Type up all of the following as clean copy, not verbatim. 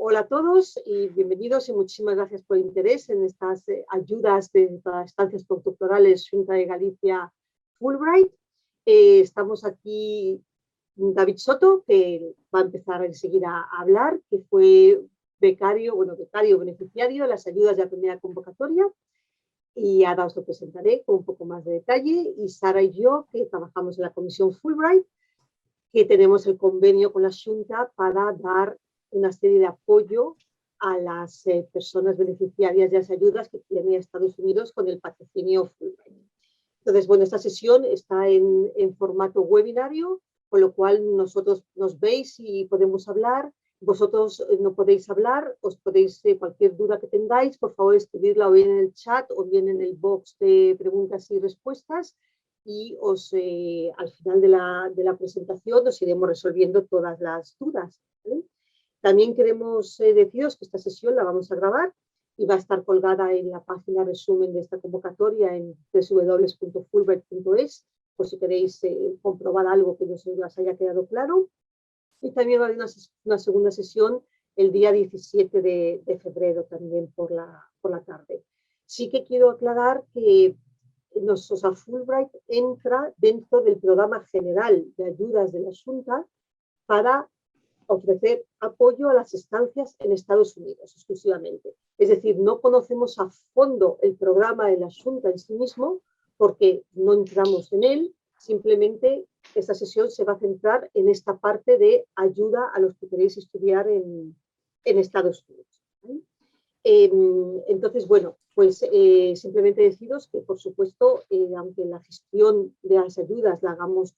hola a todos y bienvenidos y muchísimas gracias por el interés en estas ayudas de las estancias postdoctorales Xunta de Galicia Fulbright. Estamos aquí David Soto, que va a empezar enseguida a hablar, que fue becario beneficiario de las ayudas de la primera convocatoria, y ahora os lo presentaré con un poco más de detalle. Y Sara y yo, que trabajamos en la comisión Fulbright, que tenemos el convenio con la Xunta para dar una serie de apoyo a las personas beneficiarias de las ayudas que tienen Estados Unidos con el patrocinio Fulbright. Entonces, bueno, esta sesión está en formato webinario, con lo cual nosotros nos veis y podemos hablar. Vosotros no podéis hablar, os podéis, cualquier duda que tengáis, por favor, escribirla o bien en el chat o bien en el box de preguntas y respuestas, y al final de la presentación os iremos resolviendo todas las dudas, ¿vale? También queremos deciros que esta sesión la vamos a grabar y va a estar colgada en la página resumen de esta convocatoria en www.fulbright.es, por si queréis comprobar algo que no se os haya quedado claro. Y también va a haber una segunda sesión el día 17 de febrero, también por la tarde. Sí que quiero aclarar que Fulbright entra dentro del programa general de ayudas de la Xunta para ofrecer apoyo a las estancias en Estados Unidos exclusivamente. Es decir, no conocemos a fondo el programa de la Xunta en sí mismo porque no entramos en él, simplemente esta sesión se va a centrar en esta parte de ayuda a los que queréis estudiar en Estados Unidos, ¿vale? Entonces, bueno, pues simplemente deciros que, por supuesto, aunque la gestión de las ayudas la hagamos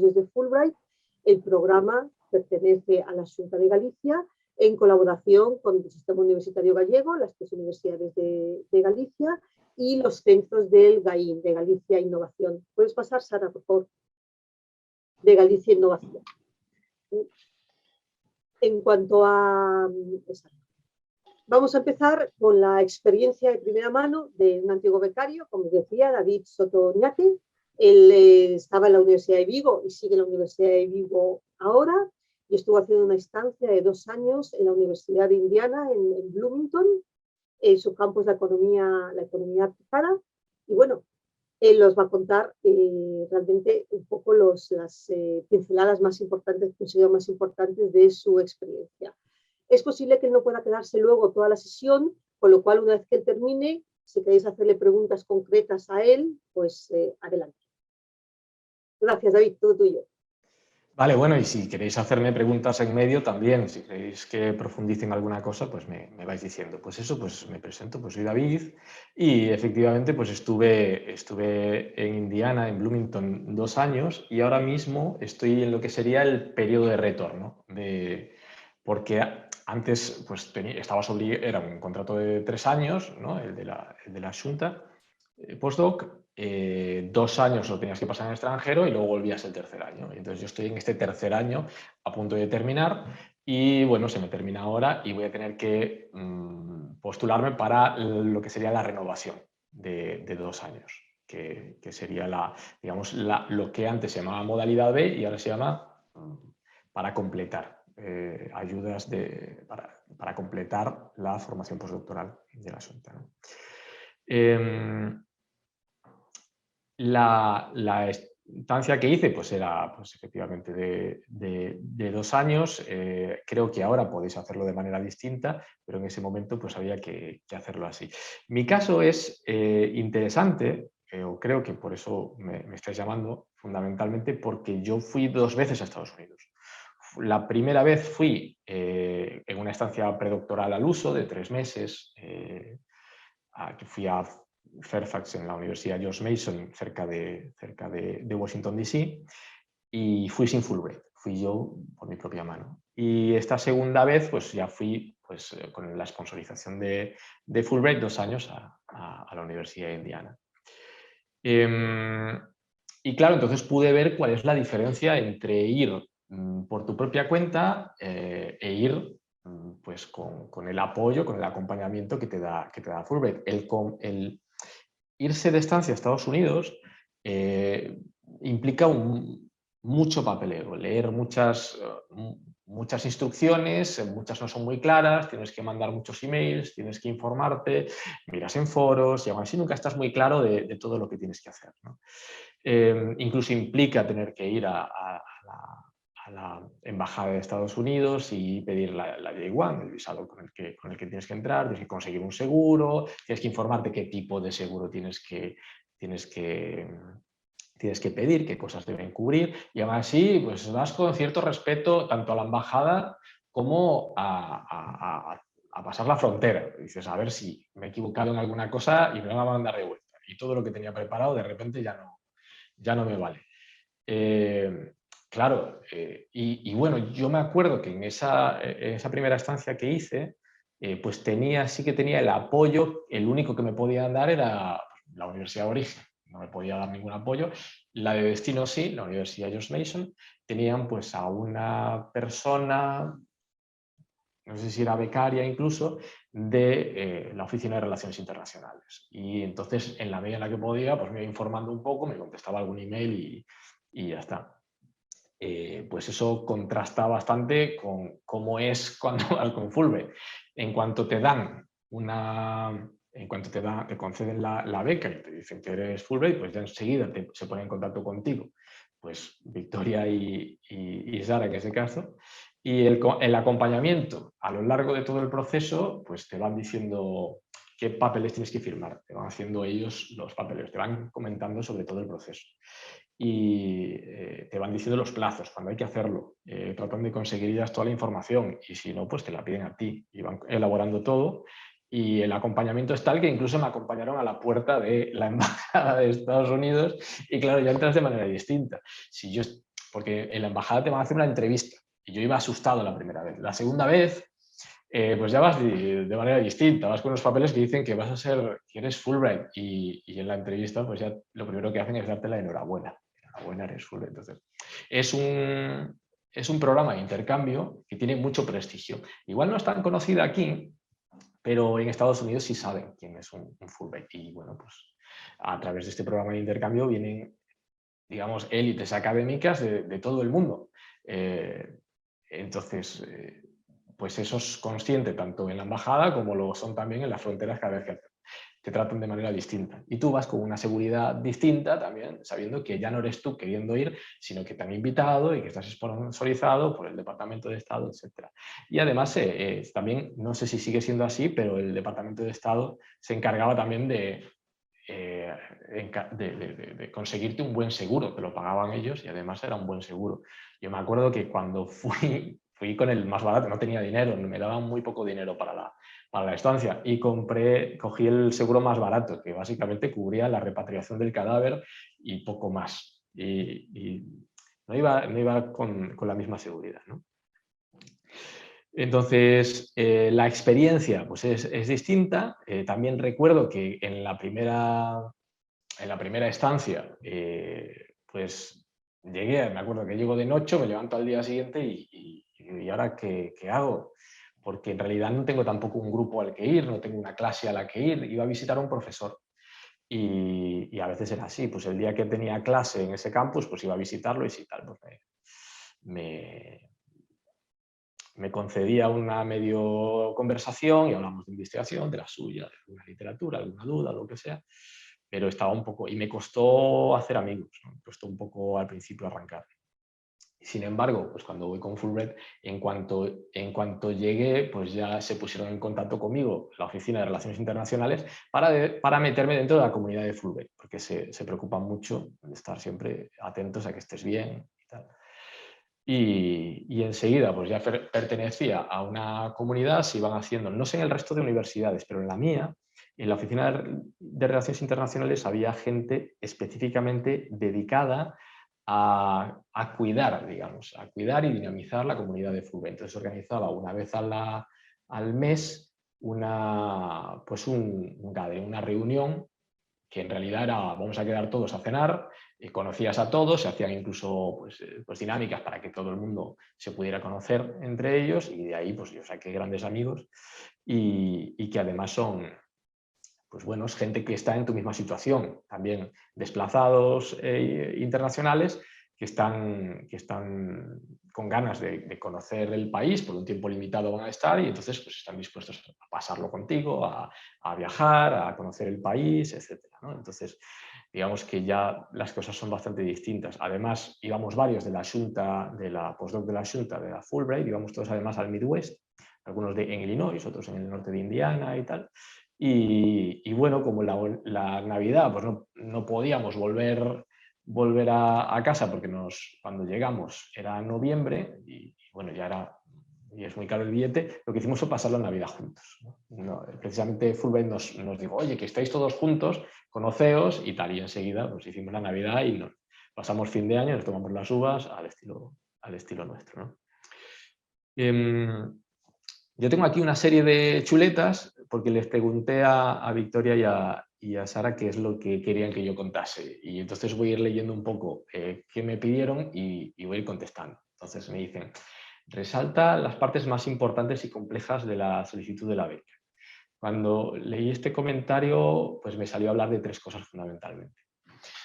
desde Fulbright, el programa pertenece a la Xunta de Galicia en colaboración con el Sistema Universitario Gallego, las tres universidades de Galicia y los centros del GAIN, de Galicia Innovación. ¿Puedes pasar, Sara, por favor? De Galicia Innovación. En cuanto a... Vamos a empezar con la experiencia de primera mano de un antiguo becario, como decía, David Soto Ñate. Él estaba en la Universidad de Vigo y sigue en la Universidad de Vigo ahora, y estuvo haciendo una estancia de 2 años en la Universidad de Indiana, en Bloomington. Su campo es la economía aplicada. Y bueno, él nos va a contar realmente un poco las pinceladas más importantes, considero más importantes de su experiencia. Es posible que él no pueda quedarse luego toda la sesión, con lo cual una vez que él termine, si queréis hacerle preguntas concretas a él, pues adelante. Gracias, David, todo tuyo. Vale, bueno, y si queréis hacerme preguntas en medio también, si queréis que profundice en alguna cosa, pues me vais diciendo. Pues eso, pues me presento, pues soy David y efectivamente pues estuve en Indiana, en Bloomington, 2 años, y ahora mismo estoy en lo que sería el periodo de retorno, porque antes pues era un contrato de 3 años, ¿no? el de la Xunta, postdoc. 2 años lo tenías que pasar en el extranjero y luego volvías el tercer año. Entonces yo estoy en este tercer año a punto de terminar y bueno, se me termina ahora y voy a tener que postularme para lo que sería la renovación de 2 años, que sería lo que antes se llamaba modalidad B y ahora se llama para completar ayudas para completar la formación postdoctoral de la Xunta, ¿no? La estancia que hice pues era pues, efectivamente de 2 años. Creo que ahora podéis hacerlo de manera distinta, pero en ese momento pues había que hacerlo así. Mi caso es interesante, o creo que por eso me estáis llamando, fundamentalmente porque yo fui 2 veces a Estados Unidos. La primera vez fui en una estancia predoctoral al uso de 3 meses, que fui a Fairfax, en la Universidad George Mason, cerca de Washington, D.C., y fui sin Fulbright, fui yo por mi propia mano. Y esta segunda vez pues ya fui pues, con la sponsorización de Fulbright 2 años a la Universidad de Indiana. Y claro, entonces pude ver cuál es la diferencia entre ir por tu propia cuenta e ir pues con el apoyo, con el acompañamiento que te da Fulbright. El irse de estancia a Estados Unidos implica mucho papeleo, leer muchas muchas instrucciones, muchas no son muy claras, tienes que mandar muchos emails, tienes que informarte, miras en foros y aún así nunca estás muy claro de todo lo que tienes que hacer, ¿no? Incluso implica tener que ir a la Embajada de Estados Unidos y pedir la J1, el visado con el que tienes que entrar, tienes que conseguir un seguro, tienes que informarte qué tipo de seguro tienes que pedir, qué cosas deben cubrir, y aún así pues vas con cierto respeto tanto a la embajada como a pasar la frontera. Dices, a ver si me he equivocado en alguna cosa y me van a mandar de vuelta. Y todo lo que tenía preparado de repente ya no me vale. Claro, y bueno, yo me acuerdo que en esa primera estancia que hice, pues sí que tenía el apoyo, el único que me podían dar era la Universidad de Origen, no me podía dar ningún apoyo. La de destino sí, la Universidad George Mason, tenían pues a una persona, no sé si era becaria incluso, de la Oficina de Relaciones Internacionales. Y entonces, en la medida en la que podía, pues me iba informando un poco, me contestaba algún email y ya está. Pues eso contrasta bastante con cómo es cuando vas con Fulbright. En cuanto te dan te conceden la beca y te dicen que eres Fulbright, pues ya enseguida se ponen en contacto contigo, pues Victoria y Sara en ese caso, y el acompañamiento a lo largo de todo el proceso, pues te van diciendo qué papeles tienes que firmar, te van haciendo ellos los papeles, te van comentando sobre todo el proceso. Y te van diciendo los plazos, cuando hay que hacerlo, tratan de conseguir ya toda la información y si no, pues te la piden a ti y van elaborando todo. Y el acompañamiento es tal que incluso me acompañaron a la puerta de la Embajada de Estados Unidos y claro, ya entras de manera distinta. Porque en la Embajada te van a hacer una entrevista y yo iba asustado la primera vez. La segunda vez, pues ya vas de manera distinta, vas con unos papeles que dicen que que eres Fulbright y en la entrevista pues ya lo primero que hacen es darte la enhorabuena. Enhorabuena, eres Fulbright. Entonces, es un programa de intercambio que tiene mucho prestigio. Igual no es tan conocido aquí, pero en Estados Unidos sí saben quién es un Fulbright. Y bueno, pues a través de este programa de intercambio vienen, digamos, élites académicas de todo el mundo. Entonces, pues eso es consciente tanto en la embajada como lo son también en las fronteras cada vez que te tratan de manera distinta. Y tú vas con una seguridad distinta también, sabiendo que ya no eres tú queriendo ir, sino que te han invitado y que estás sponsorizado por el Departamento de Estado, etc. Y además, también, no sé si sigue siendo así, pero el Departamento de Estado se encargaba también de conseguirte un buen seguro, que lo pagaban ellos y además era un buen seguro. Yo me acuerdo que cuando fui con el más barato, no tenía dinero, me daban muy poco dinero para la estancia y cogí el seguro más barato, que básicamente cubría la repatriación del cadáver y poco más. Y no iba con la misma seguridad, ¿no? Entonces, la experiencia pues es distinta. También recuerdo que en la primera estancia, pues llegué, me acuerdo que llego de noche, me levanto al día siguiente y ahora ¿qué hago? Porque en realidad no tengo tampoco un grupo al que ir, no tengo una clase a la que ir, iba a visitar a un profesor. Y a veces era así, pues el día que tenía clase en ese campus, pues iba a visitarlo y si tal, pues me concedía una medio conversación y hablamos de investigación, de la suya, de alguna literatura, alguna duda, lo que sea, pero estaba un poco, y me costó hacer amigos, ¿no? Me costó un poco al principio arrancar. Sin embargo, pues cuando voy con Fulbright, en cuanto llegué, pues ya se pusieron en contacto conmigo la Oficina de Relaciones Internacionales para meterme dentro de la comunidad de Fulbright, porque se preocupan mucho de estar siempre atentos a que estés bien y tal. Y enseguida pues ya pertenecía a una comunidad, se iban haciendo, no sé en el resto de universidades, pero en la mía, en la Oficina de Relaciones Internacionales había gente específicamente dedicada a cuidar, digamos, a cuidar y dinamizar la comunidad de Fulbright. Entonces se organizaba una vez al mes una reunión que en realidad era vamos a quedar todos a cenar, conocías a todos, se hacían incluso pues dinámicas para que todo el mundo se pudiera conocer entre ellos y de ahí pues yo saqué grandes amigos y que además son pues bueno, gente que está en tu misma situación, también desplazados internacionales están con ganas de conocer el país, por un tiempo limitado van a estar y entonces pues, están dispuestos a pasarlo contigo, a viajar, a conocer el país, etcétera, ¿no? Entonces, digamos que ya las cosas son bastante distintas. Además, íbamos varios de la Xunta, de la postdoc de la Xunta, de la Fulbright, íbamos todos además al Midwest, algunos en Illinois, otros en el norte de Indiana y tal. Y bueno, como la Navidad, pues no podíamos volver a casa porque cuando llegamos era noviembre y bueno, y es muy caro el billete, lo que hicimos fue pasar la Navidad juntos, ¿no? Precisamente Fulbright nos dijo, oye, que estáis todos juntos, conoceos y tal, y enseguida pues hicimos la Navidad y pasamos fin de año, nos tomamos las uvas al estilo nuestro, ¿no? Yo tengo aquí una serie de chuletas porque les pregunté a Victoria y a Sara qué es lo que querían que yo contase. Y entonces voy a ir leyendo un poco qué me pidieron y voy a ir contestando. Entonces me dicen, resalta las partes más importantes y complejas de la solicitud de la beca. Cuando leí este comentario, pues me salió a hablar de 3 cosas fundamentalmente.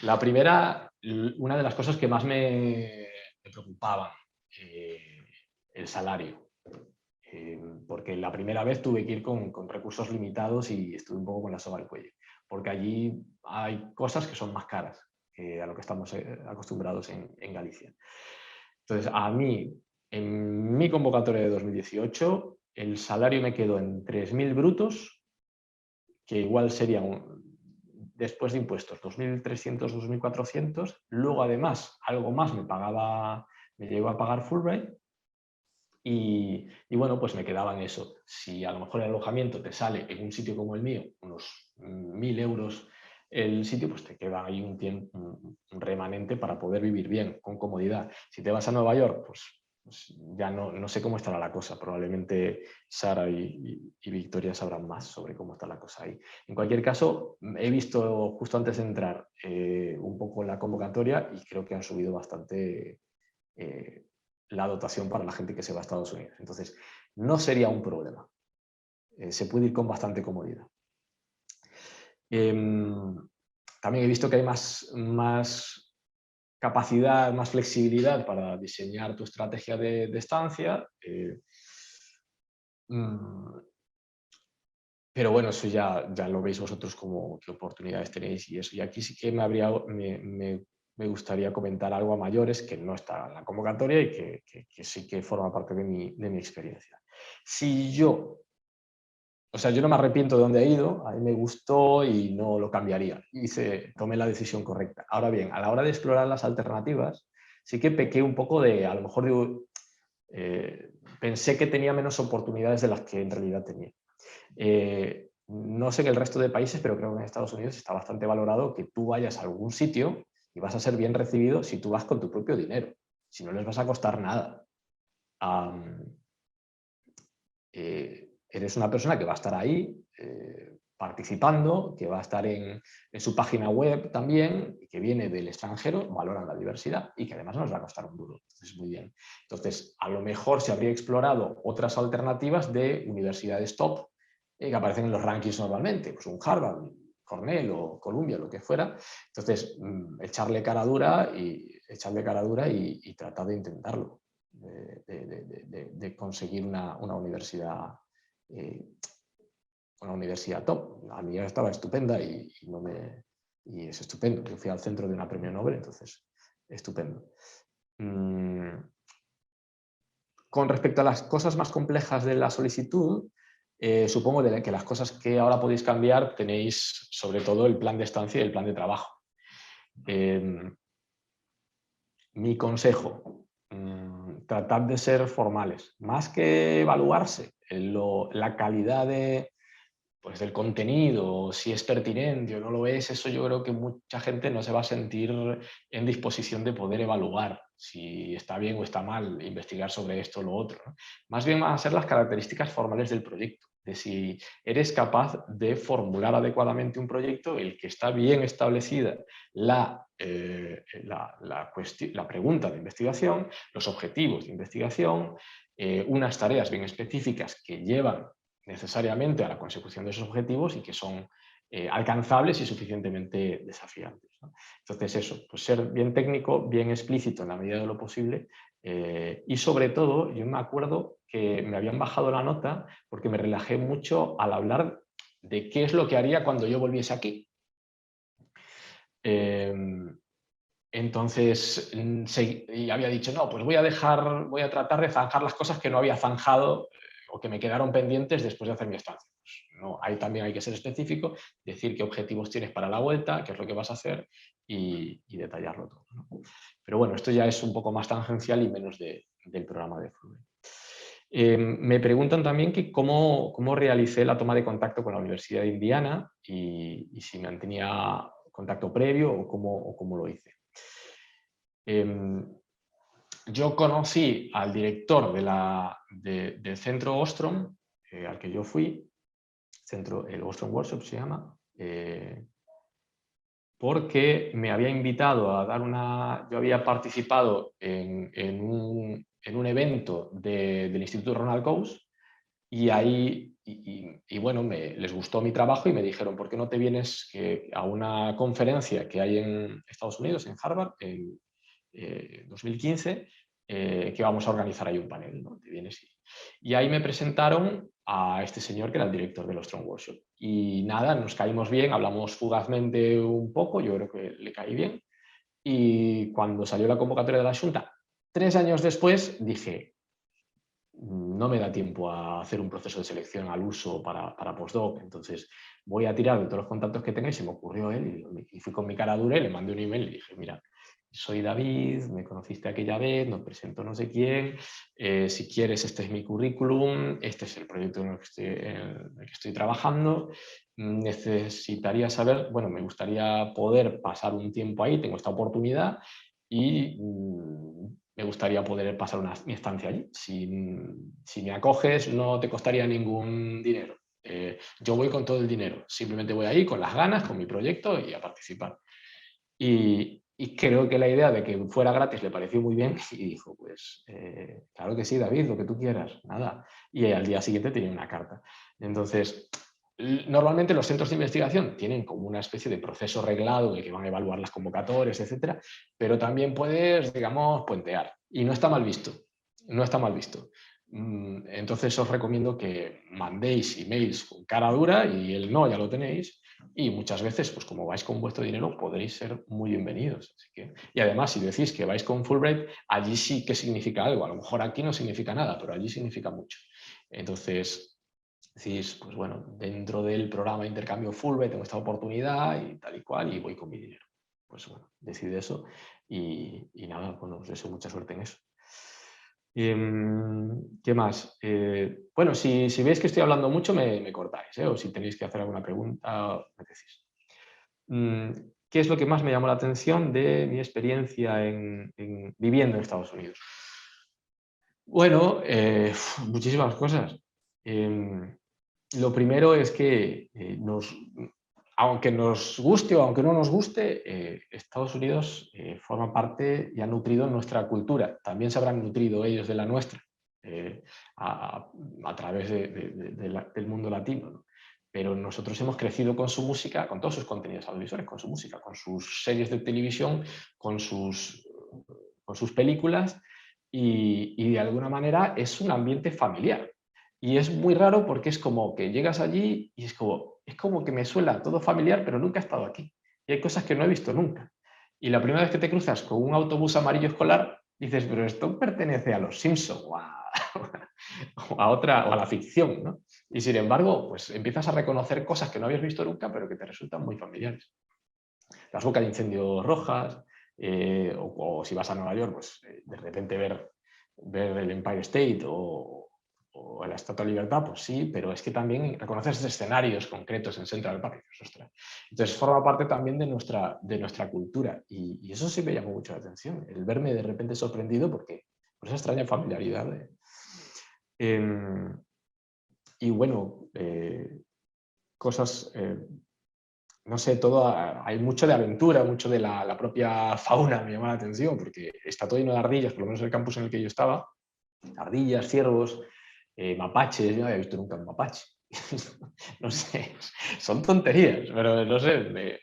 La primera, una de las cosas que más me preocupaban, el salario. Porque la primera vez tuve que ir con recursos limitados y estuve un poco con la soga al cuello, porque allí hay cosas que son más caras que a lo que estamos acostumbrados en Galicia. Entonces, a mí, en mi convocatoria de 2018, el salario me quedó en 3.000 brutos, que igual sería, después de impuestos, 2.300, 2.400. Luego, además, algo más me llegó a pagar Fulbright. Y bueno, pues me quedaba en eso. Si a lo mejor el alojamiento te sale en un sitio como el mío, unos 1.000 euros el sitio, pues te queda ahí un remanente para poder vivir bien, con comodidad. Si te vas a Nueva York, pues ya no sé cómo estará la cosa. Probablemente Sara y Victoria sabrán más sobre cómo está la cosa ahí. En cualquier caso, he visto justo antes de entrar un poco la convocatoria y creo que han subido bastante la dotación para la gente que se va a Estados Unidos. Entonces, no sería un problema. Se puede ir con bastante comodidad. También he visto que hay más capacidad, más flexibilidad para diseñar tu estrategia de estancia. Pero bueno, eso ya lo veis vosotros como qué oportunidades tenéis y eso. Y aquí sí que me gustaría comentar algo a mayores que no está en la convocatoria y que sí que forma parte de mi experiencia. Yo no me arrepiento de dónde he ido, a mí me gustó y no lo cambiaría. Tomé la decisión correcta. Ahora bien, a la hora de explorar las alternativas, sí que pequé un poco a lo mejor pensé que tenía menos oportunidades de las que en realidad tenía. No sé en el resto de países, pero creo que en Estados Unidos está bastante valorado que tú vayas a algún sitio y vas a ser bien recibido si tú vas con tu propio dinero, si no les vas a costar nada. Eres una persona que va a estar ahí participando, que va a estar en su página web también, que viene del extranjero, valoran la diversidad y que además no les va a costar un duro. Entonces, muy bien. Entonces, a lo mejor se habría explorado otras alternativas de universidades top que aparecen en los rankings normalmente, pues un Harvard, Cornell o Columbia, lo que fuera. Entonces, echarle cara dura y tratar de intentarlo, de conseguir una universidad top. La mía estaba estupenda y es estupendo. Yo fui al centro de una premio Nobel, entonces, estupendo. Con respecto a las cosas más complejas de la solicitud, supongo que las cosas que ahora podéis cambiar tenéis sobre todo el plan de estancia y el plan de trabajo. Mi consejo, tratad de ser formales, más que evaluarse la calidad del contenido, si es pertinente o no lo es, eso yo creo que mucha gente no se va a sentir en disposición de poder evaluar si está bien o está mal, investigar sobre esto o lo otro, ¿no? Más bien van a ser las características formales del proyecto, de si eres capaz de formular adecuadamente un proyecto, el que está bien establecida la pregunta de investigación, los objetivos de investigación, unas tareas bien específicas que llevan necesariamente a la consecución de esos objetivos y que son alcanzables y suficientemente desafiantes, ¿no? Entonces eso, pues ser bien técnico, bien explícito en la medida de lo posible, y sobre todo yo me acuerdo que me habían bajado la nota porque me relajé mucho al hablar de qué es lo que haría cuando yo volviese aquí. Entonces, y había dicho, no, pues voy a tratar de zanjar las cosas que no había zanjado o que me quedaron pendientes después de hacer mi estancia. Pues no, ahí también hay que ser específico, decir qué objetivos tienes para la vuelta, qué es lo que vas a hacer y detallarlo todo, ¿no? Pero bueno, esto ya es un poco más tangencial y menos del programa de Fulbright. Me preguntan también que cómo realicé la toma de contacto con la Universidad de Indiana y si mantenía contacto previo o cómo lo hice. Yo conocí al director del centro Ostrom, al que yo fui, el Ostrom Workshop se llama, porque me había invitado a dar yo había participado en un evento del Instituto Ronald Coase y ahí, bueno, les gustó mi trabajo y me dijeron, ¿por qué no te vienes a una conferencia que hay en Estados Unidos, en Harvard, en 2015, que vamos a organizar ahí un panel, ¿no? Te vienes y ahí me presentaron a este señor que era el director del Ostrom Workshop. Y nada, nos caímos bien, hablamos fugazmente un poco, yo creo que le caí bien. Y cuando salió la convocatoria de la Junta, 3 años después, dije, no me da tiempo a hacer un proceso de selección al uso para postdoc, entonces voy a tirar de todos los contactos que tenga y se me ocurrió él y fui con mi cara dura y le mandé un email y le dije, mira, soy David, me conociste aquella vez, nos presento no sé quién, si quieres este es mi currículum, este es el proyecto en el que estoy trabajando, necesitaría saber, bueno, me gustaría poder pasar un tiempo ahí, tengo esta oportunidad y me gustaría poder pasar mi estancia allí. Si me acoges no te costaría ningún dinero. Yo voy con todo el dinero, simplemente voy ahí con las ganas, con mi proyecto y a participar. Y creo que la idea de que fuera gratis le pareció muy bien y dijo, pues claro que sí, David, lo que tú quieras, nada. Y al día siguiente tenía una carta. Entonces, normalmente los centros de investigación tienen como una especie de proceso reglado de que van a evaluar las convocatorias, etcétera, pero también puedes, digamos, puentear. Y no está mal visto, no está mal visto. Entonces os recomiendo que mandéis emails con cara dura y el no ya lo tenéis. Y muchas veces, pues como vais con vuestro dinero, podréis ser muy bienvenidos. Y además, si decís que vais con Fulbright, allí sí que significa algo. A lo mejor aquí no significa nada, pero allí significa mucho. Entonces, decís, pues bueno, dentro del programa de intercambio Fulbright tengo esta oportunidad y tal y cual, y voy con mi dinero. Pues bueno, decide eso y nada, bueno, os deseo mucha suerte en eso. ¿Qué más? Bueno, si veis que estoy hablando mucho, me cortáis, o si tenéis que hacer alguna pregunta, me decís. ¿Qué es lo que más me llamó la atención de mi experiencia viviendo en Estados Unidos? Bueno, muchísimas cosas. Lo primero es que aunque nos guste o aunque no nos guste, Estados Unidos forma parte y ha nutrido nuestra cultura. También se habrán nutrido ellos de la nuestra a través del mundo latino, ¿no? Pero nosotros hemos crecido con su música, con todos sus contenidos audiovisuales, con su música, con sus series de televisión, con sus películas y de alguna manera es un ambiente familiar. Y es muy raro porque es como que llegas allí y es como que me suena todo familiar, pero nunca he estado aquí. Y hay cosas que no he visto nunca. Y la primera vez que te cruzas con un autobús amarillo escolar, dices, pero esto pertenece a los Simpsons o o a la ficción, ¿no? Y sin embargo, pues empiezas a reconocer cosas que no habías visto nunca, pero que te resultan muy familiares. Las bocas de incendios rojas, o si vas a Nueva York, pues de repente ver el Empire State o la Estatua de Libertad, pues sí, pero es que también reconoces escenarios concretos en Central Park. Ostras. Entonces forma parte también de nuestra cultura y eso sí me llamó mucho la atención, el verme de repente sorprendido por esa extraña familiaridad. Y bueno, cosas... no sé, hay mucho de aventura, mucho de la propia fauna me llama la atención, porque está todo lleno de ardillas, por lo menos el campus en el que yo estaba, ardillas, ciervos, mapaches, yo no había visto nunca un mapache. No sé, son tonterías, pero no sé.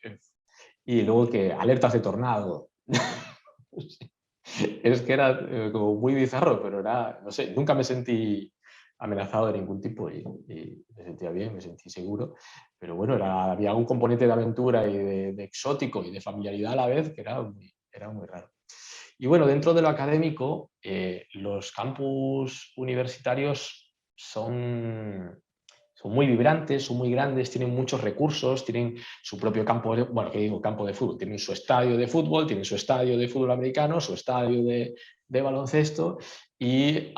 Y luego que alertas de tornado. No sé. Es que era como muy bizarro, pero era, no sé, nunca me sentí amenazado de ningún tipo y me sentía bien, me sentí seguro. Pero bueno, había un componente de aventura y de exótico y de familiaridad a la vez que era muy raro. Y bueno, dentro de lo académico, los campus universitarios son muy vibrantes, son muy grandes, tienen muchos recursos, tienen su propio campo, bueno, ¿qué digo? Campo de fútbol, tienen su estadio de fútbol, tienen su estadio de fútbol americano, su estadio de baloncesto y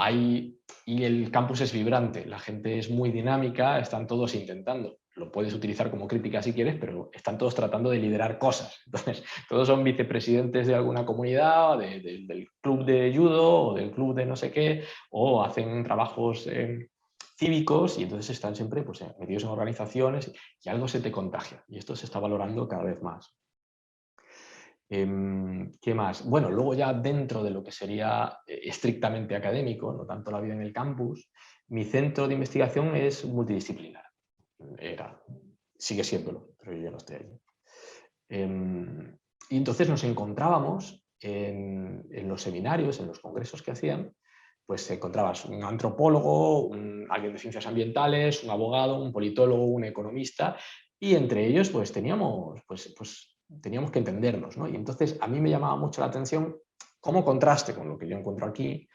el campus es vibrante, la gente es muy dinámica, están todos intentando. Lo puedes utilizar como crítica si quieres, pero están todos tratando de liderar cosas. Entonces, todos son vicepresidentes de alguna comunidad, del club de judo o del club de no sé qué, o hacen trabajos cívicos y entonces están siempre pues, metidos en organizaciones y algo se te contagia y esto se está valorando cada vez más. ¿Qué más? Bueno, luego ya dentro de lo que sería estrictamente académico, no tanto la vida en el campus, mi centro de investigación es multidisciplinar. Sigue siéndolo, pero yo ya no estoy allí. Y entonces nos encontrábamos en los seminarios, en los congresos que hacían, pues encontrabas un antropólogo, alguien de ciencias ambientales, un abogado, un politólogo, un economista, y entre ellos pues teníamos que entendernos, ¿no? Y entonces a mí me llamaba mucho la atención cómo contraste con lo que yo encuentro aquí,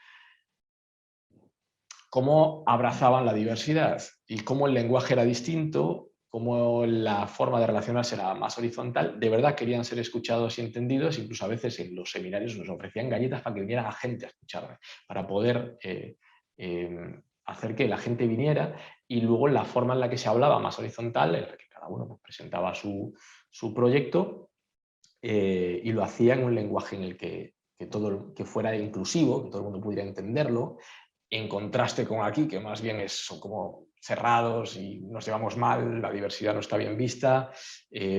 cómo abrazaban la diversidad y cómo el lenguaje era distinto, cómo la forma de relacionarse era más horizontal. De verdad querían ser escuchados y entendidos, incluso a veces en los seminarios nos ofrecían galletas para que viniera la gente a escuchar, para poder hacer que la gente viniera, y luego la forma en la que se hablaba más horizontal, en la que cada uno pues, presentaba su proyecto y lo hacía en un lenguaje en el que fuera inclusivo, que todo el mundo pudiera entenderlo, en contraste con aquí, que más bien son como cerrados y nos llevamos mal, la diversidad no está bien vista, te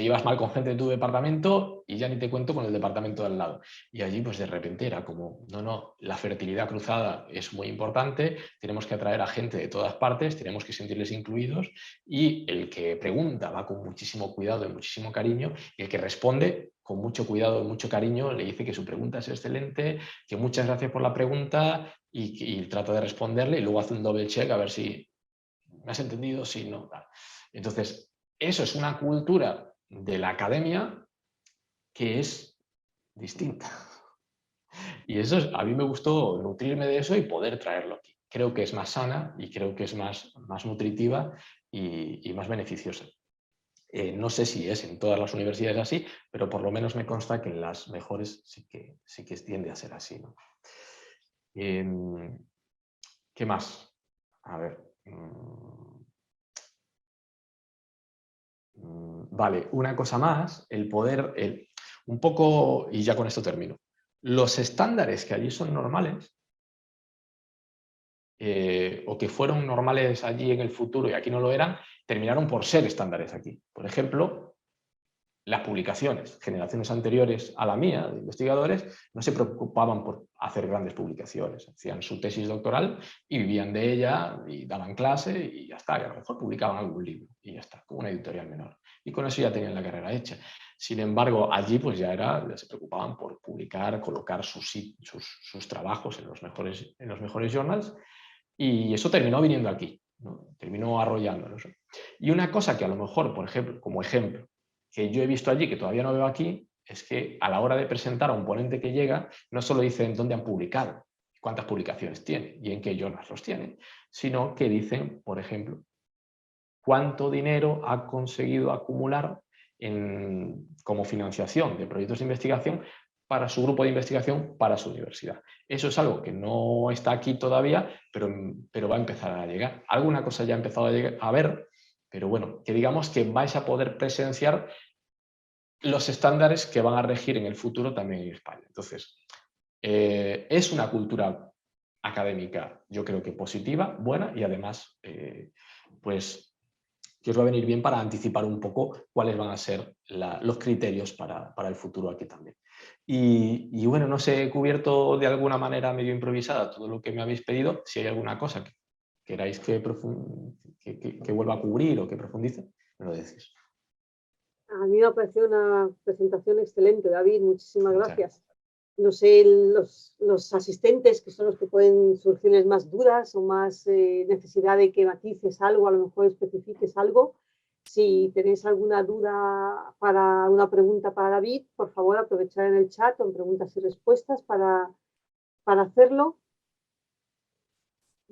llevas mal con gente de tu departamento y ya ni te cuento con el departamento de al lado. Y allí pues de repente era como, no, la fertilidad cruzada es muy importante, tenemos que atraer a gente de todas partes, tenemos que sentirles incluidos, y el que pregunta va con muchísimo cuidado y muchísimo cariño, y el que responde con mucho cuidado y mucho cariño le dice que su pregunta es excelente, que muchas gracias por la pregunta y trata de responderle y luego hace un double check a ver si me has entendido, si no. Entonces, eso es una cultura de la academia que es distinta. Y a mí me gustó nutrirme de eso y poder traerlo aquí. Creo que es más sana y creo que es más nutritiva y más beneficiosa. No sé si es en todas las universidades así, pero por lo menos me consta que en las mejores sí que tiende a ser así, ¿no? ¿Qué más? A ver. Vale, una cosa más, el poder, un poco, y ya con esto termino. Los estándares que allí son normales, o que fueron normales allí en el futuro y aquí no lo eran, terminaron por ser estándares aquí. Por ejemplo, las publicaciones. Generaciones anteriores a la mía, de investigadores, no se preocupaban por hacer grandes publicaciones. Hacían su tesis doctoral y vivían de ella y daban clase y ya está. Y a lo mejor publicaban algún libro y ya está, como una editorial menor. Y con eso ya tenían la carrera hecha. Sin embargo, allí pues ya se preocupaban por publicar, colocar sus trabajos en los mejores journals, y eso terminó viniendo aquí, ¿no? Terminó arrollándonos. Y una cosa que a lo mejor, por ejemplo, como ejemplo, que yo he visto allí, que todavía no veo aquí, es que a la hora de presentar a un ponente que llega, no solo dicen dónde han publicado, cuántas publicaciones tiene y en qué journals los tienen, sino que dicen, por ejemplo, cuánto dinero ha conseguido acumular como financiación de proyectos de investigación para su grupo de investigación, para su universidad. Eso es algo que no está aquí todavía, pero va a empezar a llegar. Alguna cosa ya ha empezado a ver, pero bueno, que digamos que vais a poder presenciar los estándares que van a regir en el futuro también en España. Entonces, es una cultura académica, yo creo que positiva, buena, y además, pues, que os va a venir bien para anticipar un poco cuáles van a ser los criterios para el futuro aquí también. Y bueno, no sé, he cubierto de alguna manera medio improvisada todo lo que me habéis pedido. Si hay alguna cosa que queráis que vuelva a cubrir o que profundice, me lo decís. A mí me ha parecido una presentación excelente, David, muchísimas Muchas gracias. No sé, los asistentes, que son los que pueden surgirles más dudas o más necesidad de que matices algo, a lo mejor especifiques algo. Si tenéis alguna duda para una pregunta para David, por favor aprovechar en el chat o en preguntas y respuestas para hacerlo.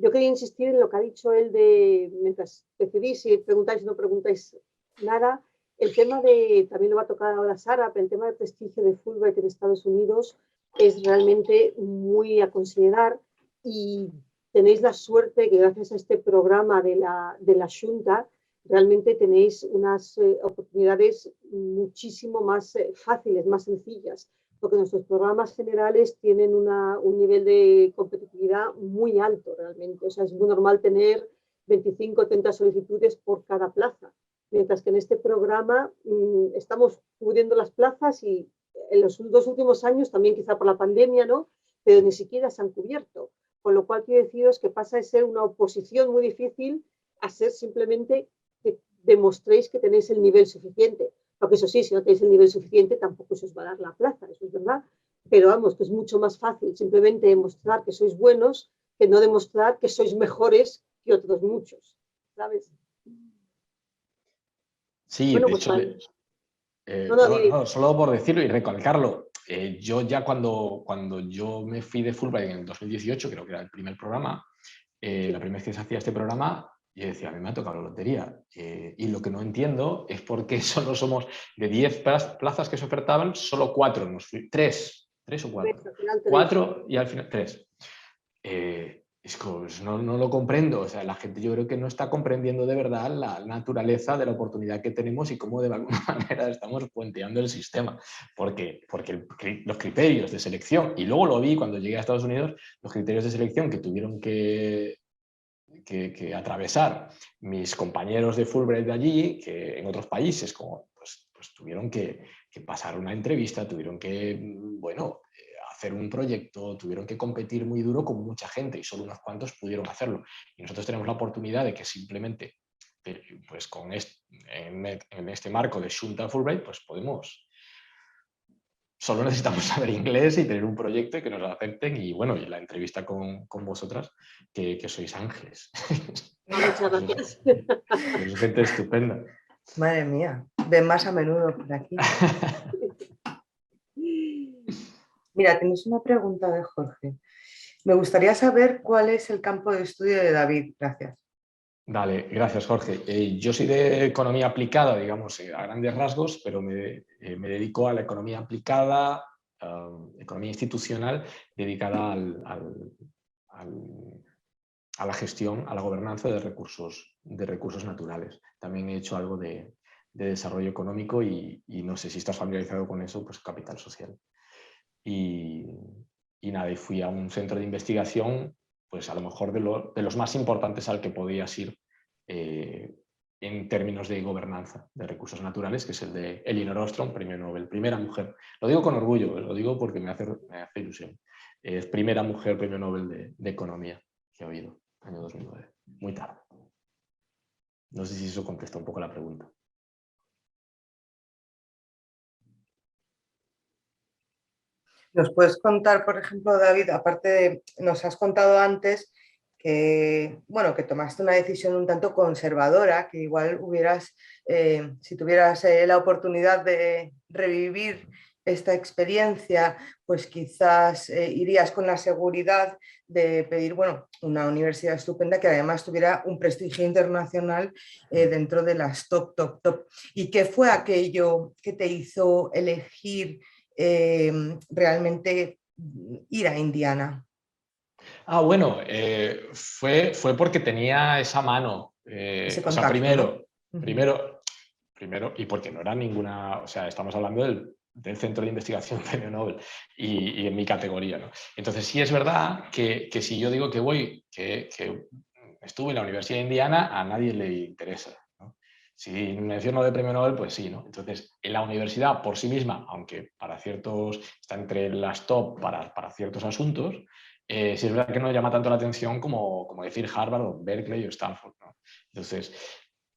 Yo quería insistir en lo que ha dicho él de, mientras decidís si preguntáis o no preguntáis nada, el tema de, también lo va a tocar ahora Sara, pero el tema del prestigio de Fulbright en Estados Unidos es realmente muy a considerar y tenéis la suerte que gracias a este programa de la Xunta realmente tenéis unas oportunidades muchísimo más fáciles, más sencillas, porque nuestros programas generales tienen un nivel de competitividad muy alto realmente. O sea, es muy normal tener 25 o 30 solicitudes por cada plaza, mientras que en este programa estamos cubriendo las plazas y en los 2 últimos años, también quizá por la pandemia, ¿no? Pero ni siquiera se han cubierto. Con lo cual quiero deciros que pasa de ser una oposición muy difícil a ser simplemente que demostréis que tenéis el nivel suficiente. Porque eso sí, si no tenéis el nivel suficiente, tampoco se os va a dar la plaza, eso es verdad. Pero vamos, que es mucho más fácil simplemente demostrar que sois buenos que no demostrar que sois mejores que otros muchos, ¿sabes? Sí, Bueno, de pues hecho, vale. No, solo por decirlo y recalcarlo, yo ya cuando yo me fui de Fulbright en el 2018, creo que era el primer programa, sí. la primera vez que se hacía este programa, yo decía, a mí me ha tocado la lotería. Y lo que no entiendo es por qué solo somos de 10 plazas que se ofertaban, solo 4, 3 o 4. Al final 3. 4 y al final 3. Es como, no lo comprendo. O sea, la gente yo creo que no está comprendiendo de verdad la naturaleza de la oportunidad que tenemos y cómo de alguna manera estamos puenteando el sistema. Porque los criterios de selección, y luego lo vi cuando llegué a Estados Unidos, los criterios de selección que tuvieron que atravesar mis compañeros de Fulbright de allí, que en otros países como, pues tuvieron que pasar una entrevista, tuvieron que, bueno, hacer un proyecto, tuvieron que competir muy duro con mucha gente y solo unos cuantos pudieron hacerlo. Y nosotros tenemos la oportunidad de que simplemente, pues en este marco de Xunta Fulbright, pues podemos... Solo necesitamos saber inglés y tener un proyecto y que nos lo acepten y bueno, y la entrevista con vosotras, que sois ángeles. Muchas gracias. Es gente estupenda. Madre mía, ven más a menudo por aquí. Mira, tienes una pregunta de Jorge. Me gustaría saber cuál es el campo de estudio de David. Gracias. Vale, gracias Jorge. Yo soy de economía aplicada, digamos, a grandes rasgos, pero me dedico a la economía aplicada, economía institucional, dedicada a la gestión, a la gobernanza de recursos naturales. También he hecho algo de desarrollo económico y no sé si estás familiarizado con eso, pues capital social. Y nada, y fui a un centro de investigación, pues a lo mejor de los más importantes al que podías ir en términos de gobernanza de recursos naturales, que es el de Elinor Ostrom, premio Nobel, primera mujer. Lo digo con orgullo, lo digo porque me hace ilusión. Es primera mujer premio Nobel de Economía que he oído, año 2009, muy tarde. No sé si eso contesta un poco la pregunta. ¿Nos puedes contar, por ejemplo, David, aparte de, nos has contado antes que, bueno, que tomaste una decisión un tanto conservadora, que igual hubieras, si tuvieras la oportunidad de revivir esta experiencia, pues quizás irías con la seguridad de pedir, bueno, una universidad estupenda que además tuviera un prestigio internacional dentro de las top. ¿Y qué fue aquello que te hizo elegir realmente ir a Indiana? Bueno, fue porque tenía esa mano. Ese O sea, contacto, ¿no? primero, y porque no era ninguna, o sea, estamos hablando del Centro de Investigación Premio Nobel y en mi categoría, ¿no? Entonces sí es verdad que si yo digo que que estuve en la Universidad de Indiana, a nadie le interesa, ¿no? Si menciono de Premio Nobel, pues sí, ¿no? Entonces, en la universidad por sí misma, aunque para ciertos, está entre las top para ciertos asuntos, sí es verdad que no llama tanto la atención como decir Harvard o Berkeley o Stanford, ¿no? Entonces,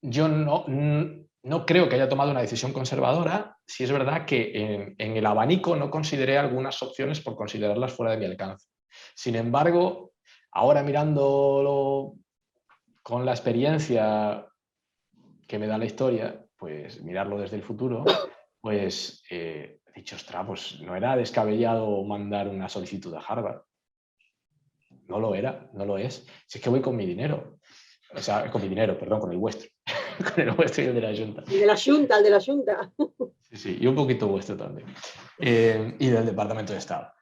yo no creo que haya tomado una decisión conservadora. Sí es verdad que en el abanico no consideré algunas opciones por considerarlas fuera de mi alcance. Sin embargo, ahora mirándolo con la experiencia que me da la historia, pues mirarlo desde el futuro, pues he dicho, ostras, pues no era descabellado mandar una solicitud a Harvard. No lo era, no lo es. Si es que voy con mi dinero. O sea, con mi dinero, perdón, con el vuestro. Con el vuestro y el de la Junta. El de la Junta, el de la Junta. Sí, sí, y un poquito vuestro también. Y del Departamento de Estado.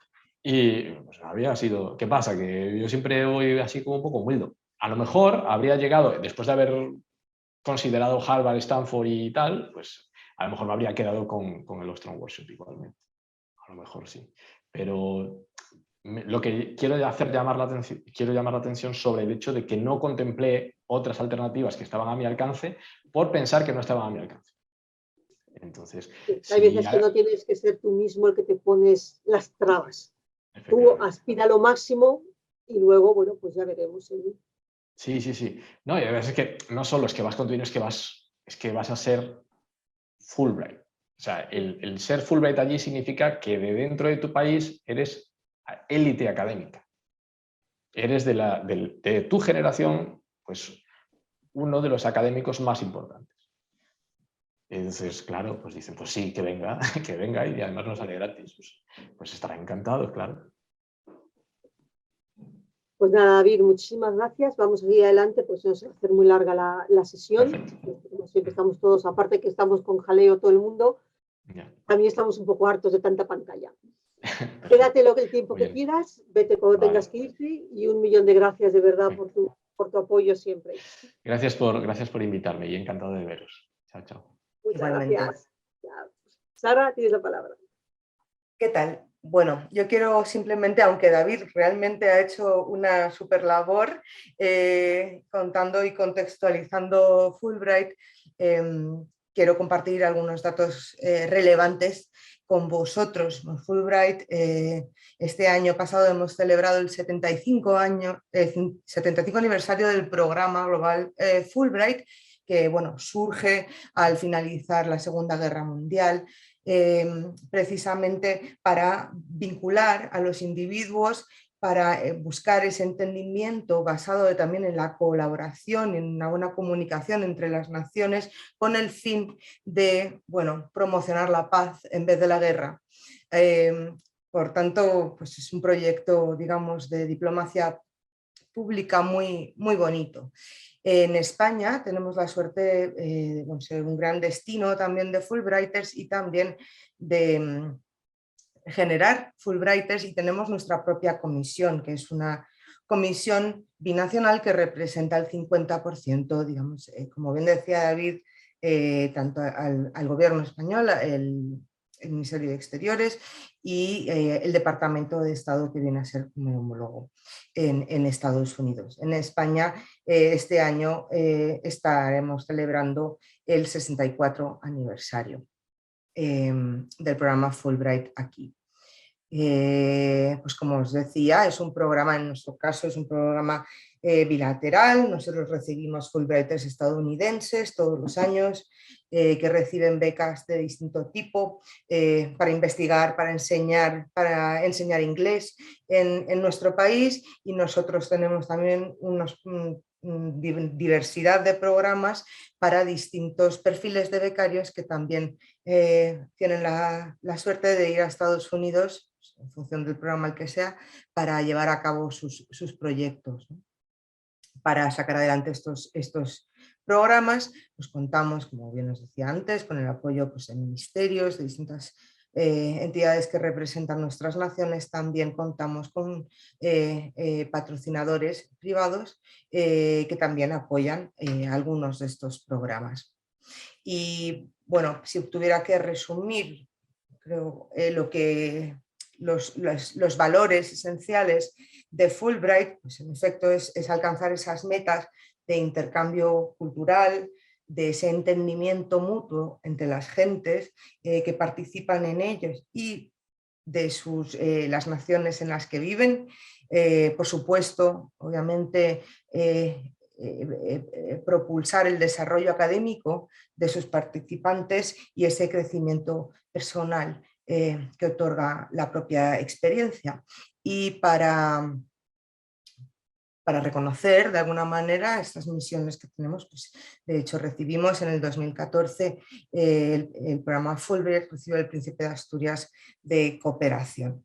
Y pues no había sido... ¿Qué pasa? Que yo siempre voy así como un poco humilde. A lo mejor habría llegado, después de haber considerado Harvard, Stanford y tal, pues a lo mejor me habría quedado con el Ostrom Workshop igualmente. A lo mejor sí. Pero lo que quiero llamar la atención sobre el hecho de que no contemplé otras alternativas que estaban a mi alcance por pensar que no estaban a mi alcance. Entonces, Hay veces que no tienes que ser tú mismo el que te pones las trabas. Tú aspira a lo máximo y luego, bueno, pues ya veremos. Sí, sí, sí. No, y a veces es que no solo es que vas con tu dinero, es que vas a ser Fulbright. O sea, el ser Fulbright allí significa que de dentro de tu país eres élite académica. Eres de tu generación, pues uno de los académicos más importantes. Entonces, claro, pues dicen, pues sí, que venga, que venga, y además nos sale gratis. Pues estarán encantados, claro. Pues nada, David, muchísimas gracias. Vamos a seguir adelante, pues no se va a hacer muy larga la sesión. Perfecto. Como siempre estamos todos, aparte que estamos con jaleo todo el mundo, Ya. también estamos un poco hartos de tanta pantalla. Quédate el tiempo que quieras, vete cuando tengas que irte y 1.000.000 de gracias de verdad por tu apoyo siempre. Gracias por invitarme y encantado de veros. Chao, chao. Muchas gracias. Sara, tienes la palabra. ¿Qué tal? Bueno, yo quiero simplemente, aunque David realmente ha hecho una super labor contando y contextualizando Fulbright, quiero compartir algunos datos relevantes con vosotros. Fulbright, este año pasado hemos celebrado el 75 aniversario del programa global Fulbright, que bueno, surge al finalizar la Segunda Guerra Mundial, precisamente para vincular a los individuos, para buscar ese entendimiento basado también en la colaboración, en una buena comunicación entre las naciones, con el fin de, bueno, promocionar la paz en vez de la guerra. Por tanto, pues es un proyecto, digamos, de diplomacia pública muy, muy bonito. En España tenemos la suerte de ser un gran destino también de Fulbrighters y también de generar Fulbrighters, y tenemos nuestra propia comisión, que es una comisión binacional que representa el 50%, digamos, como bien decía David, tanto al gobierno español, el Ministerio de Exteriores y el Departamento de Estado, que viene a ser como homólogo en Estados Unidos. En España este año estaremos celebrando el 64 aniversario del programa Fulbright aquí. Pues como os decía, es un programa, en nuestro caso es un programa bilateral. Nosotros recibimos Fulbrighters estadounidenses todos los años que reciben becas de distinto tipo para investigar, para enseñar inglés en nuestro país, y nosotros tenemos también diversidad de programas para distintos perfiles de becarios que también tienen la suerte de ir a Estados Unidos, en función del programa el que sea, para llevar a cabo sus proyectos, ¿no? Para sacar adelante estos programas, pues contamos, como bien os decía antes, con el apoyo pues, de ministerios, de distintas entidades que representan nuestras naciones. También contamos con patrocinadores privados que también apoyan algunos de estos programas. Y bueno, si tuviera que resumir, creo, los valores esenciales de Fulbright, pues en efecto es alcanzar esas metas de intercambio cultural, de ese entendimiento mutuo entre las gentes que participan en ellos, y las naciones en las que viven. Por supuesto, obviamente, propulsar el desarrollo académico de sus participantes y ese crecimiento personal que otorga la propia experiencia. Y para reconocer de alguna manera estas misiones que tenemos, pues, de hecho recibimos en el 2014 el programa Fulbright, recibió el Príncipe de Asturias de Cooperación,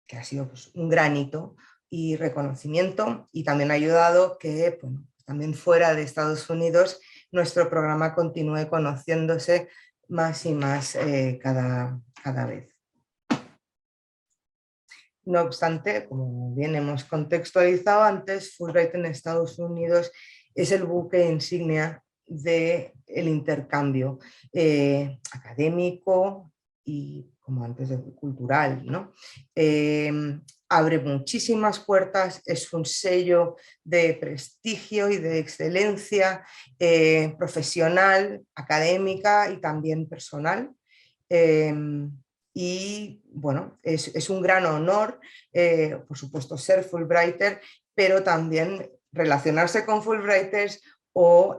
que ha sido, pues, un gran hito y reconocimiento, y también ha ayudado que, bueno, también fuera de Estados Unidos nuestro programa continúe conociéndose más y más cada vez. No obstante, como bien hemos contextualizado antes, Fulbright en Estados Unidos es el buque insignia del intercambio académico y, como antes, cultural, ¿no? Abre muchísimas puertas, es un sello de prestigio y de excelencia profesional, académica y también personal. Y bueno, es un gran honor, por supuesto, ser Fulbrighter, pero también relacionarse con Fulbrighters o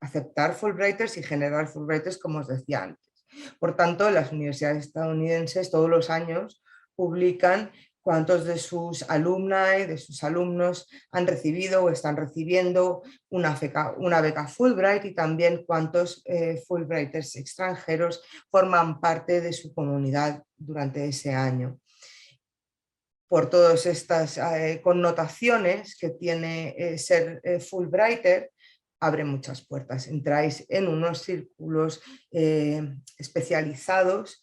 aceptar Fulbrighters y generar Fulbrighters, como os decía antes. Por tanto, las universidades estadounidenses todos los años publican cuántos de sus alumni, de sus alumnos han recibido o están recibiendo una beca Fulbright, y también cuántos Fulbrighters extranjeros forman parte de su comunidad durante ese año. Por todas estas connotaciones que tiene ser Fulbrighter, abre muchas puertas. Entráis en unos círculos especializados,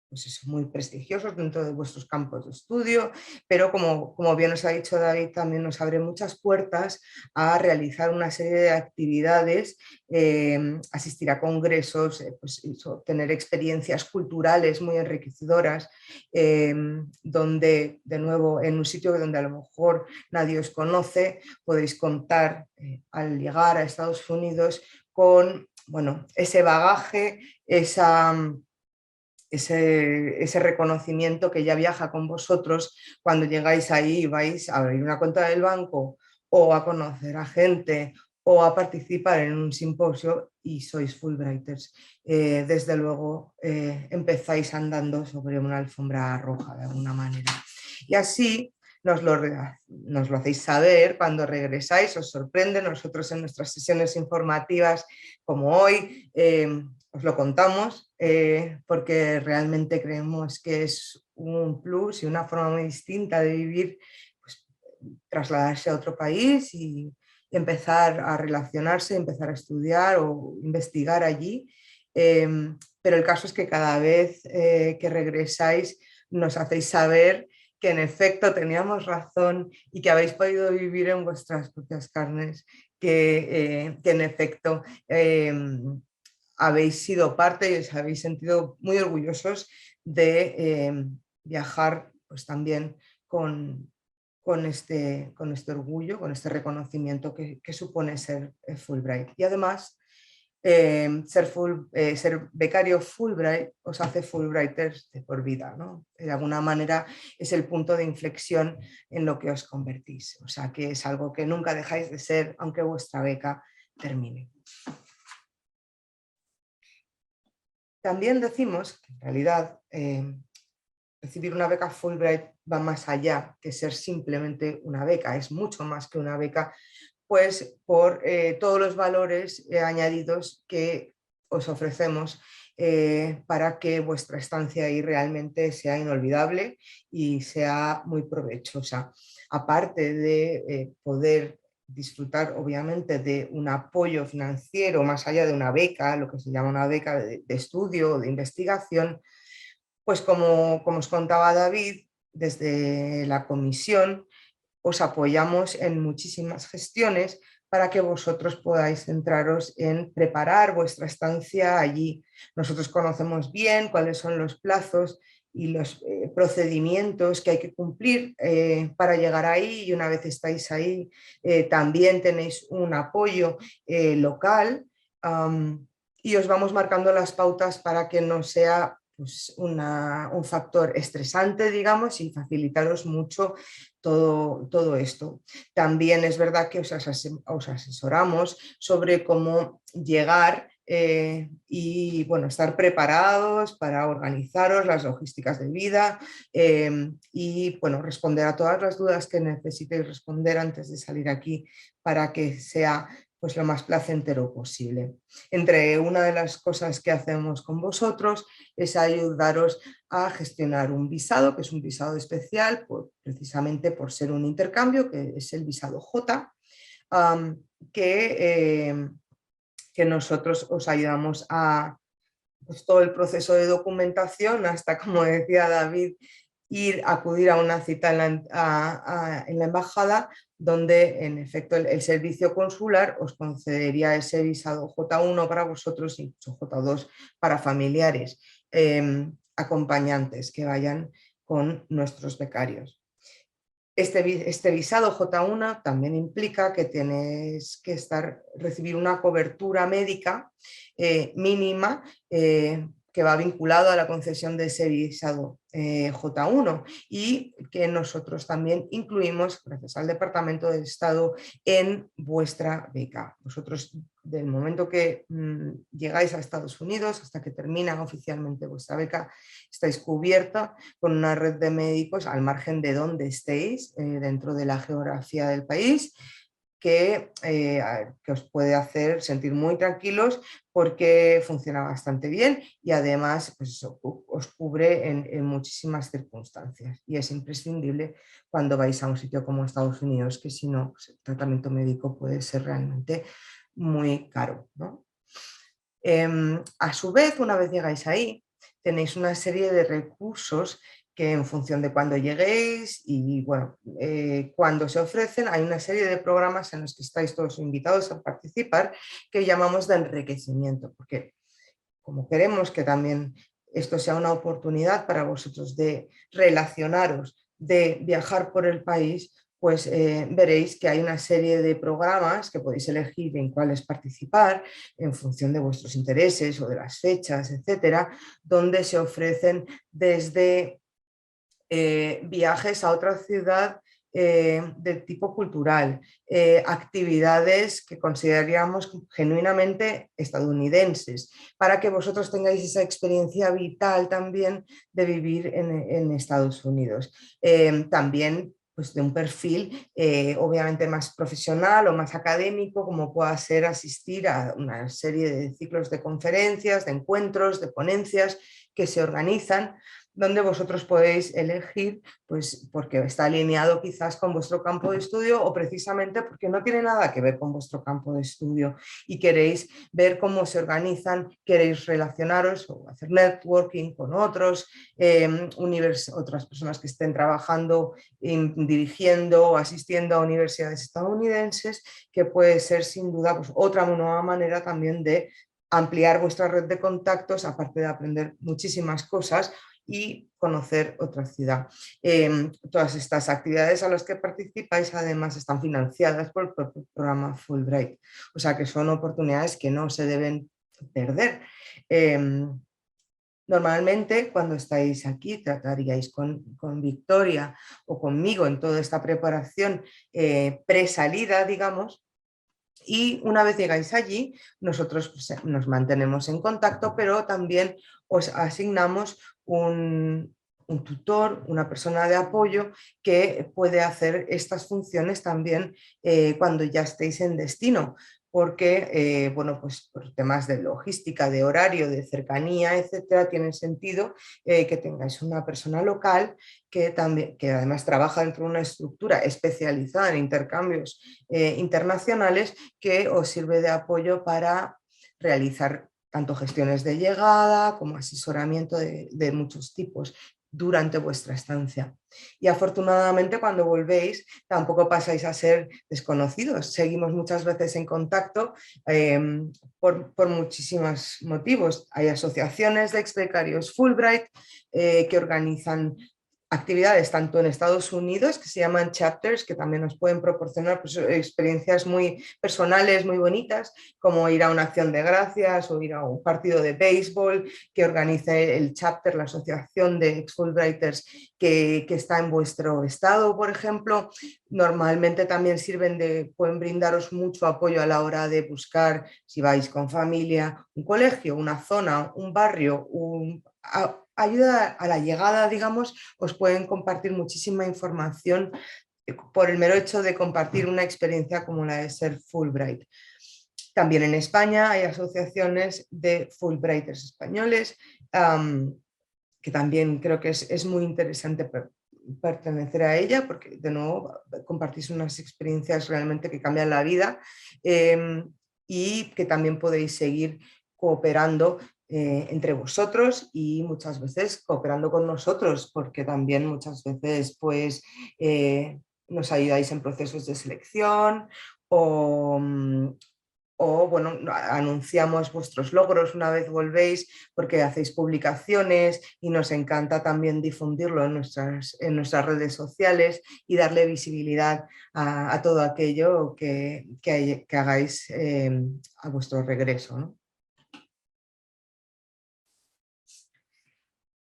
pues eso, muy prestigiosos dentro de vuestros campos de estudio, pero como bien os ha dicho David, también nos abre muchas puertas a realizar una serie de actividades, asistir a congresos, pues eso, tener experiencias culturales muy enriquecedoras, donde, de nuevo, en un sitio donde a lo mejor nadie os conoce, podéis contar al llegar a Estados Unidos con, bueno, ese bagaje, ese reconocimiento que ya viaja con vosotros cuando llegáis ahí y vais a abrir una cuenta del banco o a conocer a gente o a participar en un simposio y sois Fulbrighters. Desde luego empezáis andando sobre una alfombra roja de alguna manera. Y así nos lo hacéis saber cuando regresáis, os sorprende. Nosotros en nuestras sesiones informativas, como hoy, os lo contamos porque realmente creemos que es un plus y una forma muy distinta de vivir, pues, trasladarse a otro país y empezar a relacionarse, empezar a estudiar o investigar allí. Pero el caso es que cada vez que regresáis nos hacéis saber que en efecto teníamos razón y que habéis podido vivir en vuestras propias carnes, que en efecto habéis sido parte y os habéis sentido muy orgullosos de viajar, pues también con este orgullo, con este reconocimiento que supone ser Fulbright. Y además, ser becario Fulbright os hace Fulbrighters de por vida, ¿no? De alguna manera es el punto de inflexión en lo que os convertís. O sea que es algo que nunca dejáis de ser, aunque vuestra beca termine. También decimos que en realidad recibir una beca Fulbright va más allá que ser simplemente una beca, es mucho más que una beca, pues por todos los valores añadidos que os ofrecemos para que vuestra estancia ahí realmente sea inolvidable y sea muy provechosa. Aparte de poder disfrutar obviamente de un apoyo financiero más allá de una beca, lo que se llama una beca de estudio o de investigación, pues como os contaba David, desde la comisión os apoyamos en muchísimas gestiones para que vosotros podáis centraros en preparar vuestra estancia allí. Nosotros conocemos bien cuáles son los plazos y los procedimientos que hay que cumplir para llegar ahí, y una vez estáis ahí también tenéis un apoyo local y os vamos marcando las pautas para que no sea pues, un factor estresante, digamos, y facilitaros mucho todo esto. También es verdad que os asesoramos sobre cómo llegar y bueno, estar preparados para organizaros las logísticas de vida y bueno, responder a todas las dudas que necesitéis responder antes de salir aquí para que sea pues lo más placentero posible. Entre una de las cosas que hacemos con vosotros es ayudaros a gestionar un visado, que es un visado especial, precisamente por ser un intercambio, que es el visado J, que nosotros os ayudamos a pues, todo el proceso de documentación hasta, como decía David, acudir a una cita en la embajada, donde en efecto el servicio consular os concedería ese visado J1 para vosotros y J2 para familiares acompañantes que vayan con nuestros becarios. Este visado J1 también implica que tienes que recibir una cobertura médica mínima que va vinculado a la concesión de ese visado J1 y que nosotros también incluimos, gracias al Departamento de Estado, en vuestra beca. Vosotros, del momento que llegáis a Estados Unidos hasta que termina oficialmente vuestra beca, estáis cubierta con una red de médicos al margen de donde estéis dentro de la geografía del país, que os puede hacer sentir muy tranquilos porque funciona bastante bien y además pues, os cubre en muchísimas circunstancias y es imprescindible cuando vais a un sitio como Estados Unidos, que si no, pues, el tratamiento médico puede ser realmente muy caro, ¿no? A su vez, una vez llegáis ahí, tenéis una serie de recursos que en función de cuándo lleguéis y bueno, cuando se ofrecen, hay una serie de programas en los que estáis todos invitados a participar que llamamos de enriquecimiento, porque como queremos que también esto sea una oportunidad para vosotros de relacionaros, de viajar por el país, pues veréis que hay una serie de programas que podéis elegir en cuáles participar en función de vuestros intereses o de las fechas, etcétera, donde se ofrecen desde viajes a otra ciudad de tipo cultural, actividades que consideraríamos genuinamente estadounidenses, para que vosotros tengáis esa experiencia vital también de vivir en Estados Unidos. También pues de un perfil obviamente más profesional o más académico, como pueda ser asistir a una serie de ciclos de conferencias, de encuentros, de ponencias que se organizan, donde vosotros podéis elegir, pues porque está alineado quizás con vuestro campo de estudio o precisamente porque no tiene nada que ver con vuestro campo de estudio y queréis ver cómo se organizan, queréis relacionaros o hacer networking con otros, otras personas que estén trabajando, dirigiendo o asistiendo a universidades estadounidenses, que puede ser sin duda pues, otra nueva manera también de ampliar vuestra red de contactos, aparte de aprender muchísimas cosas y conocer otra ciudad. Todas estas actividades a las que participáis además están financiadas por el propio programa Fulbright, o sea que son oportunidades que no se deben perder. Normalmente cuando estáis aquí trataríais con Victoria o conmigo en toda esta preparación pre-salida, digamos, y una vez llegáis allí, nosotros pues, nos mantenemos en contacto, pero también os asignamos un tutor, una persona de apoyo que puede hacer estas funciones también cuando ya estéis en destino, porque bueno, pues por temas de logística, de horario, de cercanía, etcétera, tiene sentido que tengáis una persona local que además trabaja dentro de una estructura especializada en intercambios internacionales que os sirve de apoyo para realizar tanto gestiones de llegada como asesoramiento de muchos tipos durante vuestra estancia. Y afortunadamente cuando volvéis tampoco pasáis a ser desconocidos. Seguimos muchas veces en contacto por muchísimos motivos. Hay asociaciones de ex becarios Fulbright que organizan actividades tanto en Estados Unidos, que se llaman chapters, que también nos pueden proporcionar pues, experiencias muy personales, muy bonitas, como ir a una acción de gracias o ir a un partido de béisbol que organice el chapter, la asociación de ex-Fulbrighters que está en vuestro estado, por ejemplo. Normalmente también pueden brindaros mucho apoyo a la hora de buscar, si vais con familia, un colegio, una zona, un barrio, ayuda a la llegada, digamos, os pueden compartir muchísima información por el mero hecho de compartir una experiencia como la de ser Fulbright. También en España hay asociaciones de Fulbrighters españoles, que también creo que es muy interesante pertenecer a ella, porque de nuevo compartís unas experiencias realmente que cambian la vida, y que también podéis seguir cooperando entre vosotros y muchas veces cooperando con nosotros, porque también muchas veces pues, nos ayudáis en procesos de selección o bueno, anunciamos vuestros logros una vez volvéis porque hacéis publicaciones y nos encanta también difundirlo en nuestras redes sociales y darle visibilidad a todo aquello que hagáis a vuestro regreso, ¿no?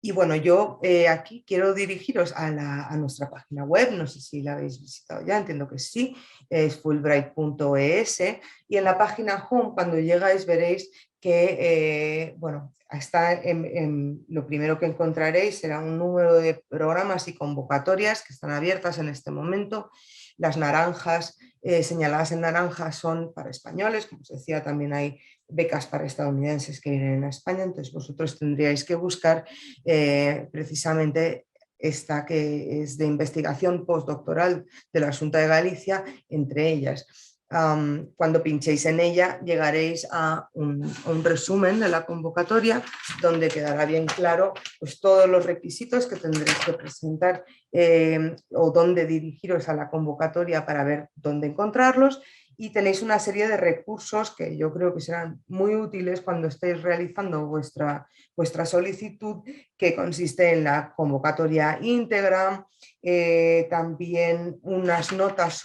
Y bueno, yo aquí quiero dirigiros a nuestra página web, no sé si la habéis visitado ya, entiendo que sí, es fulbright.es, y en la página home cuando llegáis veréis que, bueno, lo primero que encontraréis será un número de programas y convocatorias que están abiertas en este momento. Las naranjas, señaladas en naranja, son para españoles, como os decía, también hay becas para estadounidenses que vienen a España, entonces vosotros tendríais que buscar precisamente esta que es de investigación postdoctoral de la Xunta de Galicia, entre ellas. Cuando pinchéis en ella llegaréis a un resumen de la convocatoria donde quedará bien claro pues, todos los requisitos que tendréis que presentar o dónde dirigiros a la convocatoria para ver dónde encontrarlos, y tenéis una serie de recursos que yo creo que serán muy útiles cuando estéis realizando vuestra solicitud, que consiste en la convocatoria íntegra, también unas notas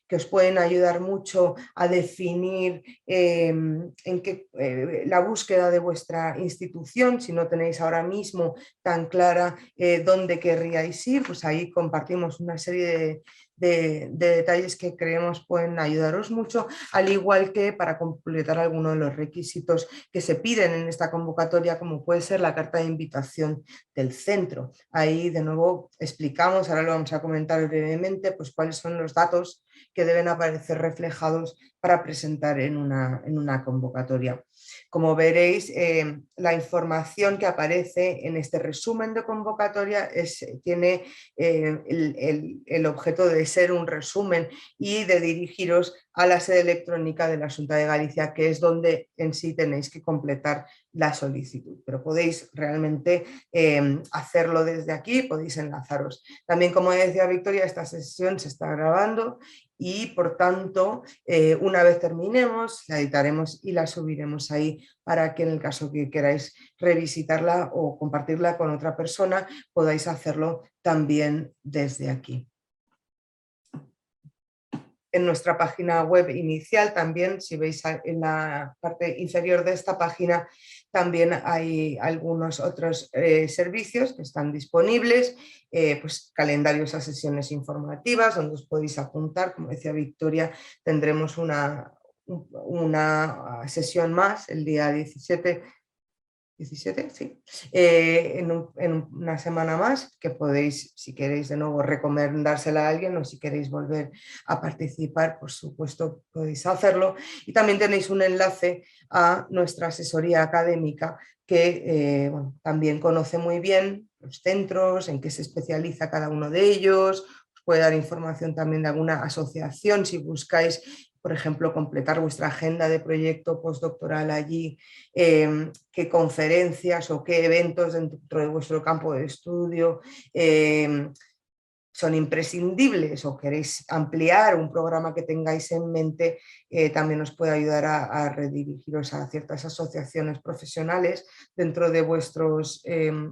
que os pueden ayudar mucho a definir la búsqueda de vuestra institución. Si no tenéis ahora mismo tan clara dónde querríais ir, pues ahí compartimos una serie de detalles que creemos pueden ayudaros mucho, al igual que para completar algunos de los requisitos que se piden en esta convocatoria, como puede ser la carta de invitación del centro. Ahí de nuevo explicamos, ahora lo vamos a comentar brevemente, pues cuáles son los datos que deben aparecer reflejados para presentar en una convocatoria. Como veréis, la información que aparece en este resumen de convocatoria tiene el objeto de ser un resumen y de dirigiros a la sede electrónica de la Xunta de Galicia, que es donde en sí tenéis que completar la solicitud. Pero podéis realmente hacerlo desde aquí, podéis enlazaros. También, como decía Victoria, esta sesión se está grabando y por tanto una vez terminemos la editaremos y la subiremos ahí para que en el caso que queráis revisitarla o compartirla con otra persona podáis hacerlo también desde aquí. En nuestra página web inicial también, si veis en la parte inferior de esta página, también hay algunos otros servicios que están disponibles, pues calendarios a sesiones informativas donde os podéis apuntar. Como decía Victoria, tendremos una sesión más el día 17, sí, en una semana más, que podéis, si queréis de nuevo recomendársela a alguien o si queréis volver a participar, por supuesto podéis hacerlo. Y también tenéis un enlace a nuestra asesoría académica que bueno, también conoce muy bien los centros, en qué se especializa cada uno de ellos, os puede dar información también de alguna asociación si buscáis, por ejemplo, completar vuestra agenda de proyecto postdoctoral allí, qué conferencias o qué eventos dentro de vuestro campo de estudio son imprescindibles o queréis ampliar un programa que tengáis en mente, también os puede ayudar a redirigiros a ciertas asociaciones profesionales dentro de vuestros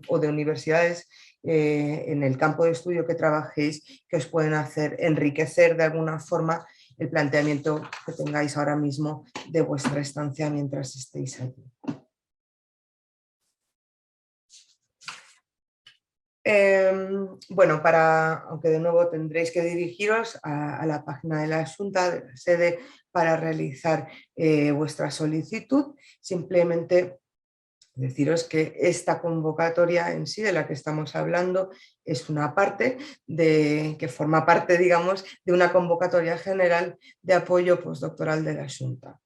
o de universidades en el campo de estudio que trabajéis, que os pueden hacer enriquecer de alguna forma el planteamiento que tengáis ahora mismo de vuestra estancia mientras estéis allí. Bueno, aunque de nuevo tendréis que dirigiros a la página de la Xunta, de la sede, para realizar vuestra solicitud. Simplemente deciros que esta convocatoria en sí, de la que estamos hablando, es una parte que forma parte, digamos, de una convocatoria general de apoyo postdoctoral de la Xunta.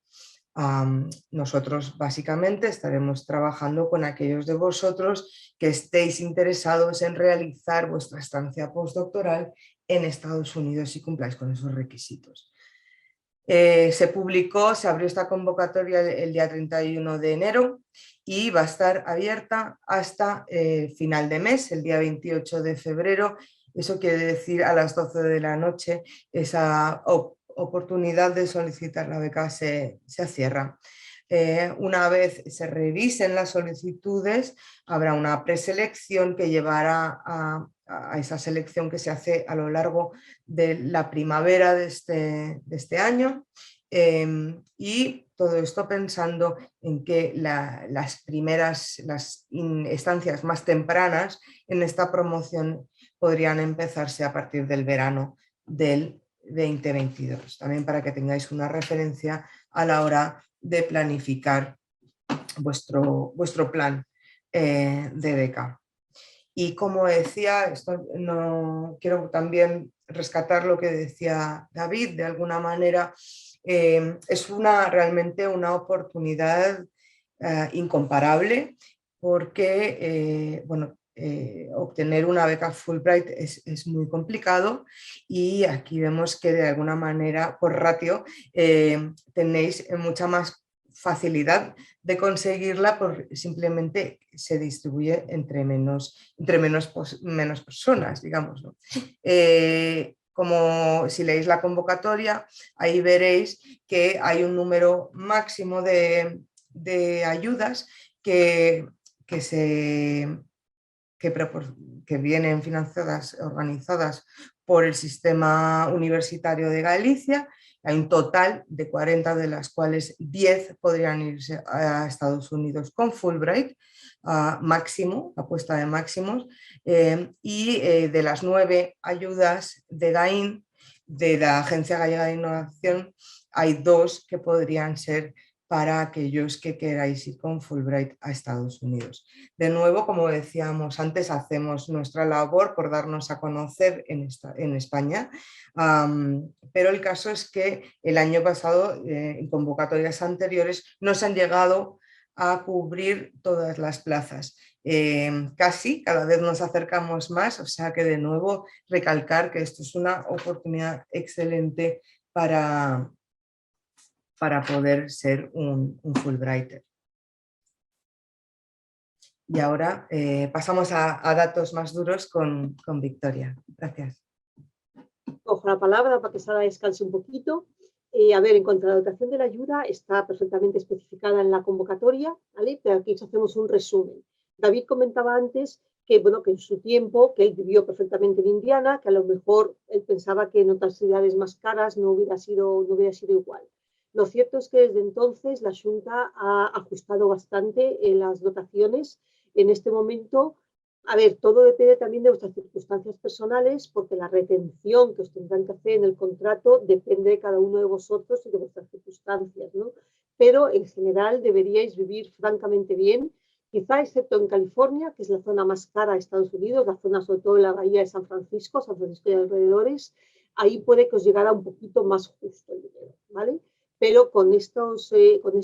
Nosotros básicamente estaremos trabajando con aquellos de vosotros que estéis interesados en realizar vuestra estancia postdoctoral en Estados Unidos y cumpláis con esos requisitos. Se abrió esta convocatoria el día 31 de enero y va a estar abierta hasta final de mes, el día 28 de febrero. Eso quiere decir a las 12 de la noche esa oportunidad de solicitar la beca se cierra. Una vez se revisen las solicitudes, habrá una preselección que llevará a esa selección que se hace a lo largo de la primavera de este año, y todo esto pensando en que las estancias más tempranas en esta promoción podrían empezarse a partir del verano del 2022, también para que tengáis una referencia a la hora de planificar vuestro plan de beca. Y como decía, no quiero también rescatar lo que decía David, de alguna manera es realmente una oportunidad incomparable, porque obtener una beca Fulbright es muy complicado, y aquí vemos que de alguna manera por ratio tenéis mucha más facilidad de conseguirla, simplemente se distribuye entre menos personas, digamos, ¿no? Como si leéis la convocatoria, ahí veréis que hay un número máximo de ayudas que vienen financiadas, organizadas por el Sistema Universitario de Galicia. Hay un total de 40, de las cuales 10 podrían irse a Estados Unidos con Fulbright, máximo, apuesta de máximos, y de las 9 ayudas de GAIN, de la Agencia Gallega de Innovación, hay 2 que podrían ser para aquellos que queráis ir con Fulbright a Estados Unidos. De nuevo, como decíamos antes, hacemos nuestra labor por darnos a conocer en España, pero el caso es que el año pasado, en convocatorias anteriores, no se han llegado a cubrir todas las plazas. Casi cada vez nos acercamos más, o sea que de nuevo recalcar que esto es una oportunidad excelente para poder ser un Fulbrighter. Y ahora pasamos a datos más duros con Victoria. Gracias. Cojo la palabra para que Sara descanse un poquito. A ver, en cuanto a la dotación de la ayuda, está perfectamente especificada en la convocatoria, ¿vale? Pero aquí hacemos un resumen. David comentaba antes que, bueno, que en su tiempo, que él vivió perfectamente en Indiana, que a lo mejor él pensaba que en otras ciudades más caras no hubiera sido igual. Lo cierto es que desde entonces la Xunta ha ajustado bastante las dotaciones. En este momento, a ver, todo depende también de vuestras circunstancias personales, porque la retención que os tendrán que hacer en el contrato depende de cada uno de vosotros y de vuestras circunstancias, ¿no? Pero en general deberíais vivir francamente bien, quizá excepto en California, que es la zona más cara de Estados Unidos, la zona sobre todo en la bahía de San Francisco y alrededores, ahí puede que os llegara un poquito más justo el dinero, ¿vale? Pero con este